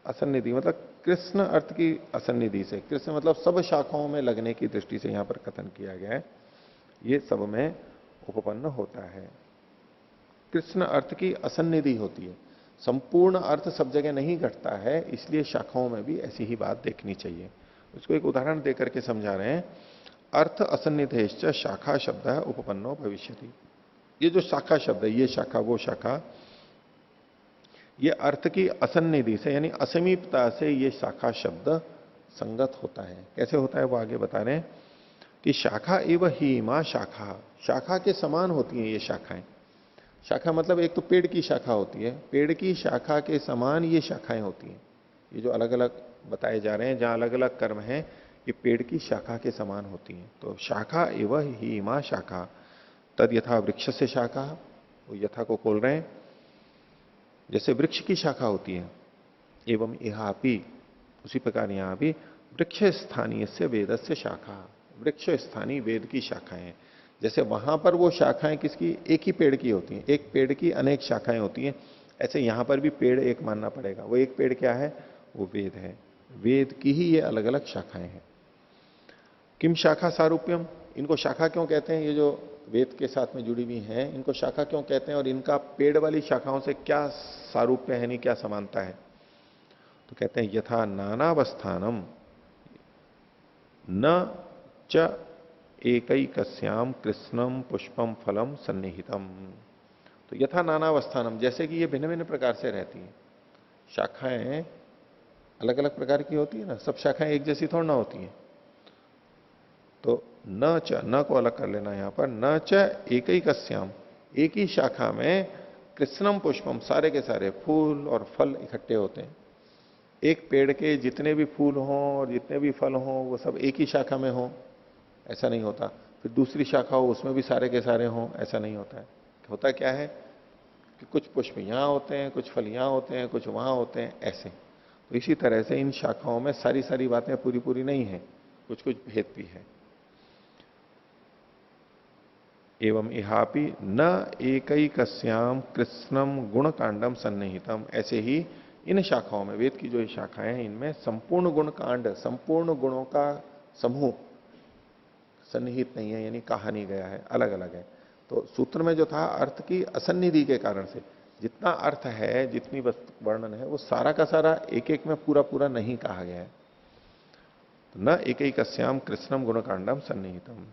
[SPEAKER 1] असन्निधि मतलब कृष्ण अर्थ की असन्निधि से, कृष्ण मतलब सब शाखाओं में लगने की दृष्टि से यहां पर कथन किया गया है, ये सब में उपपन्न होता है। कृष्ण अर्थ की असन्निधि होती है, संपूर्ण अर्थ सब जगह नहीं घटता है, इसलिए शाखाओं में भी ऐसी ही बात देखनी चाहिए। इसको एक उदाहरण देकर के समझा रहे हैं। अर्थ असन्निधेश्च शाखा शब्द है उपपन्नो भविष्यति। ये जो शाखा शब्द है, ये शाखा वो शाखा, ये अर्थ की असन्निधि से यानी असमीपता से ये शाखा शब्द संगत होता है। कैसे होता है वो आगे बता रहे हैं कि शाखा एव ही मां शाखा, शाखा के समान होती है ये शाखाएं। शाखा मतलब एक तो पेड़ की शाखा होती है, पेड़ की शाखा के समान ये शाखाएं होती हैं। ये जो अलग अलग बताए जा रहे हैं जहां अलग अलग कर्म हैं, ये पेड़ की शाखा के समान होती हैं। तो शाखा एव ही मां शाखा, तद यथा वृक्ष से शाखा, वो यथा को खोल रहे हैं, जैसे वृक्ष की शाखा होती है, एवं यहापि, उसी प्रकार यहां भी वृक्ष स्थानीय से वेद से शाखा, वृक्ष स्थानीय वेद की शाखाएं हैं। जैसे वहां पर वो शाखाएं किसकी, एक ही पेड़ की होती हैं, एक पेड़ की अनेक शाखाएं होती हैं, ऐसे यहां पर भी पेड़ एक मानना पड़ेगा। वो एक पेड़ क्या है, वो वेद है, वेद की ही ये अलग अलग शाखाएं हैं। किम शाखा सारूप्यम, इनको शाखा क्यों कहते हैं, ये जो वेद के साथ में जुड़ी हुई हैं इनको शाखा क्यों कहते हैं, और इनका पेड़ वाली शाखाओं से क्या सारूप्य है, नहीं क्या समानता है। तो कहते हैं यथा नानावस्थानम न च एकैकस्याम कृष्णम पुष्पम फलम सन्निहितम। तो यथा नानावस्थानम, जैसे कि ये भिन्न भिन्न प्रकार से रहती हैं, शाखाएं अलग अलग प्रकार की होती है ना, सब शाखाएं एक जैसी थोड़ा ना होती हैं। तो न च, न को अलग कर लेना यहां पर, न च एकैकस्याम, एक ही शाखा में कृष्णम पुष्पम, सारे के सारे फूल और फल इकट्ठे होते हैं। एक पेड़ के जितने भी फूल हों और जितने भी फल हों वो सब एक ही शाखा में हों, ऐसा नहीं होता। फिर दूसरी शाखा हो उसमें भी सारे के सारे हों, ऐसा नहीं होता है। होता क्या है कि कुछ पुष्प यहां होते हैं, कुछ फल यहां होते हैं, कुछ वहां होते हैं, ऐसे। तो इसी तरह से इन शाखाओं में सारी सारी बातें पूरी पूरी नहीं है, कुछ कुछ भेद भी है। एवं इहापि न एकैकस्याम कृष्णम गुण कांडम सन्निहितम, ऐसे ही इन शाखाओं में, वेद की जो ये शाखाएं हैं इनमें संपूर्ण गुण कांड, संपूर्ण गुणों का समूह सन्निहित नहीं है, यानी कहा नहीं गया है, अलग अलग है। तो सूत्र में जो था अर्थ की असन्निधि के कारण से जितना अर्थ है, जितनी वर्णन है, वो सारा का सारा एक एक में पूरा पूरा नहीं कहा गया है। तो न एकैकस्याम कृष्णम गुणकांडम सन्निहितम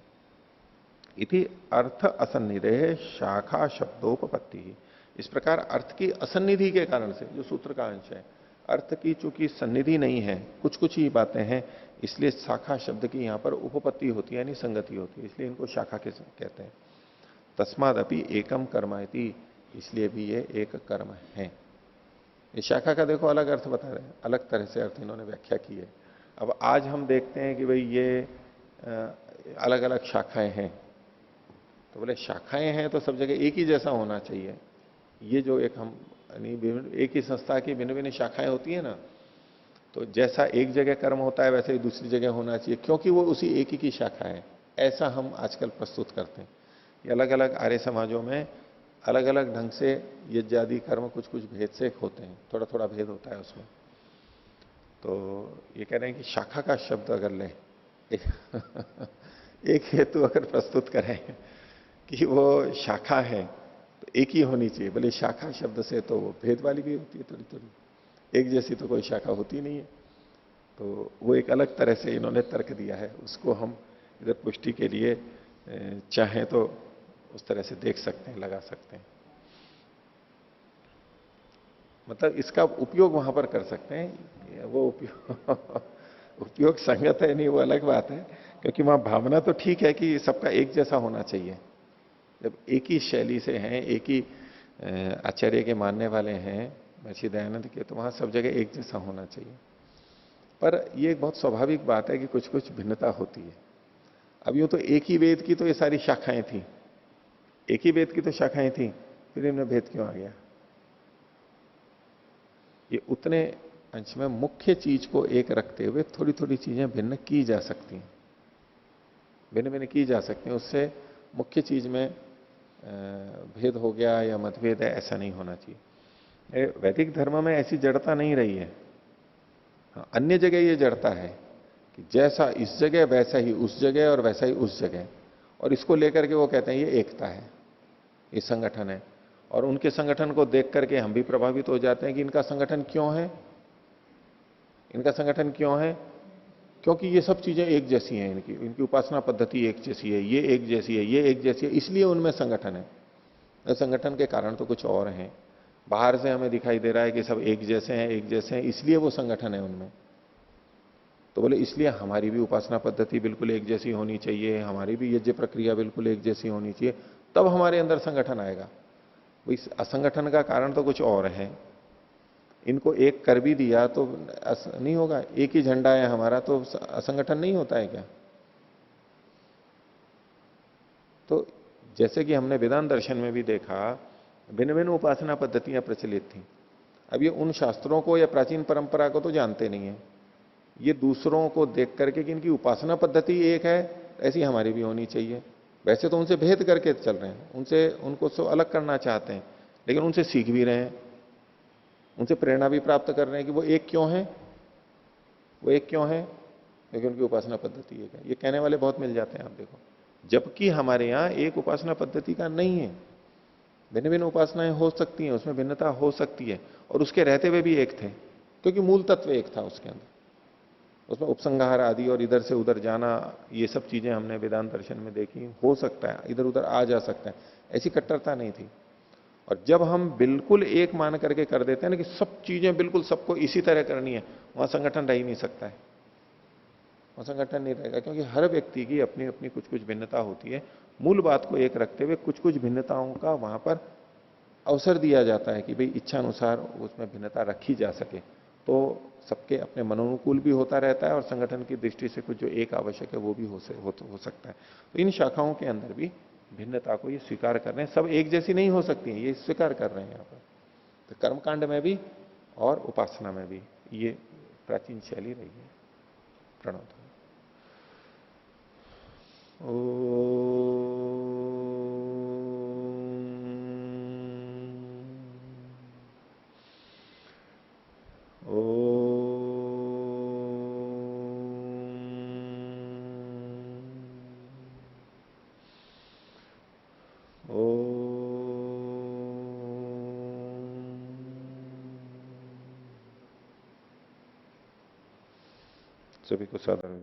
[SPEAKER 1] इति अर्थ असन्निधे शाखा शब्दोपपत्ति। इस प्रकार अर्थ की असन्निधि के कारण से, जो सूत्र का अंश है, अर्थ की चूंकि सन्निधि नहीं है, कुछ कुछ ही बातें हैं, इसलिए शाखा शब्द की यहां पर उपपत्ति होती है, यानी संगति होती है, इसलिए इनको शाखा के कहते हैं। तस्मादपि एकम कर्मायति, इसलिए भी ये एक कर्म है। इस शाखा का देखो अलग अर्थ बता रहे हैं, अलग तरह से अर्थ इन्होंने व्याख्या की है। अब आज हम देखते हैं कि भाई ये अलग अलग शाखाएं हैं, तो बोले शाखाएं हैं तो सब जगह एक ही जैसा होना चाहिए। ये जो एक हम एक ही संस्था की भिन्न भिन्न शाखाएं होती है ना, तो जैसा एक जगह कर्म होता है वैसे ही दूसरी जगह होना चाहिए, क्योंकि वो उसी एक ही की शाखा है, ऐसा हम आजकल प्रस्तुत करते हैं। ये अलग अलग आर्य समाजों में अलग अलग ढंग से यज्ञादि कर्म कुछ कुछ भेद से होते हैं, थोड़ा थोड़ा भेद होता है उसमें। तो ये कह रहे हैं कि शाखा का शब्द अगर लें, एक, एक हेतु अगर प्रस्तुत करें कि वो शाखा है तो एक ही होनी चाहिए, भले शाखा शब्द से तो वो भेद वाली भी होती है थोड़ी थोड़ी, एक जैसी तो कोई शाखा होती नहीं है। तो वो एक अलग तरह से इन्होंने तर्क दिया है, उसको हम इधर पुष्टि के लिए चाहें तो उस तरह से देख सकते हैं, लगा सकते हैं। मतलब इसका उपयोग वहां पर कर सकते हैं, वो उपयोग उपयोग संगत है नहीं वो अलग बात है, क्योंकि वहां भावना तो ठीक है कि सबका एक जैसा होना चाहिए। जब एक ही शैली से हैं, एक ही आचार्य के मानने वाले हैं महर्षि दयानंद के, तो वहां सब जगह एक जैसा होना चाहिए। पर यह एक बहुत स्वाभाविक बात है कि कुछ कुछ भिन्नता होती है। अब यूं तो एक ही वेद की तो ये सारी शाखाएं थी, एक ही वेद की तो शाखाएं थी, फिर इनमें भेद क्यों आ गया? ये उतने अंश में मुख्य चीज को एक रखते हुए थोड़ी थोड़ी चीजें भिन्न की जा सकती हैं, भिन्न भिन्न की जा सकती हैं, उससे मुख्य चीज में भेद हो गया या मतभेद है ऐसा नहीं होना चाहिए। वैदिक धर्म में ऐसी जड़ता नहीं रही है। हाँ, अन्य जगह ये जड़ता है कि जैसा इस जगह वैसा ही उस जगह और वैसा ही उस जगह, और इसको लेकर के वो कहते हैं ये एकता है, ये संगठन है। और उनके संगठन को देख करके हम भी प्रभावित हो जाते हैं कि इनका संगठन क्यों है, इनका संगठन क्यों है, क्योंकि ये सब चीजें एक जैसी हैं, इनकी इनकी उपासना पद्धति एक जैसी है, ये एक जैसी है, ये एक जैसी है, इसलिए उनमें संगठन है। संगठन के कारण तो कुछ और हैं। बाहर से हमें दिखाई दे रहा है कि सब एक जैसे हैं, एक जैसे हैं, इसलिए वो संगठन है उनमें। तो बोले इसलिए हमारी भी उपासना पद्धति बिल्कुल एक जैसी होनी चाहिए, हमारी भी यज्ञ प्रक्रिया बिल्कुल एक जैसी होनी चाहिए, तब हमारे अंदर संगठन आएगा। इस असंगठन का कारण तो कुछ और है। इनको एक कर भी दिया तो नहीं होगा, एक ही झंडा है हमारा तो असंगठन नहीं होता है क्या? तो जैसे कि हमने वेदांत दर्शन में भी देखा, भिन्न भिन्न उपासना पद्धतियां प्रचलित थी। अब ये उन शास्त्रों को या प्राचीन परंपरा को तो जानते नहीं है, ये दूसरों को देख करके कि इनकी उपासना पद्धति एक है, ऐसी हमारी भी होनी चाहिए। वैसे तो उनसे भेद करके चल रहे हैं, उनसे उनको सो अलग करना चाहते हैं, लेकिन उनसे सीख भी रहे हैं, उनसे प्रेरणा भी प्राप्त कर रहे हैं कि वो एक क्यों है, वो एक क्यों है, क्योंकि उनकी उपासना पद्धति एक है। ये कहने वाले बहुत मिल जाते हैं आप देखो, जबकि हमारे यहां एक उपासना पद्धति का नहीं है। भिन्न भिन्न उपासनाएं हो सकती हैं, उसमें भिन्नता हो सकती है, और उसके रहते हुए भी एक थे, क्योंकि मूल तत्व एक था उसके अंदर। उसमें उपसंहार आदि और इधर से उधर जाना, ये सब चीजें हमने वेदांत दर्शन में देखी। हो सकता है इधर उधर आ जा सकता है, ऐसी कट्टरता नहीं थी। और जब हम बिल्कुल एक मान करके कर देते हैं ना कि सब चीजें बिल्कुल सबको इसी तरह करनी है, वहां संगठन रह ही नहीं सकता है, वहां संगठन नहीं रहेगा, क्योंकि हर व्यक्ति की अपनी अपनी कुछ कुछ भिन्नता होती है। मूल बात को एक रखते हुए कुछ कुछ भिन्नताओं का वहां पर अवसर दिया जाता है कि भाई इच्छा अनुसार उसमें भिन्नता रखी जा सके, तो सबके अपने मनोनुकूल भी होता रहता है, और संगठन की दृष्टि से कुछ जो एक आवश्यक है वो भी हो सकता है। तो इन शाखाओं के अंदर भी भिन्नता को ये स्वीकार कर रहे हैं, सब एक जैसी नहीं हो सकती है, ये स्वीकार कर रहे हैं यहाँ पर। तो कर्मकांड में भी और उपासना में भी ये प्राचीन शैली रही है। प्रणव। सभी को साधारण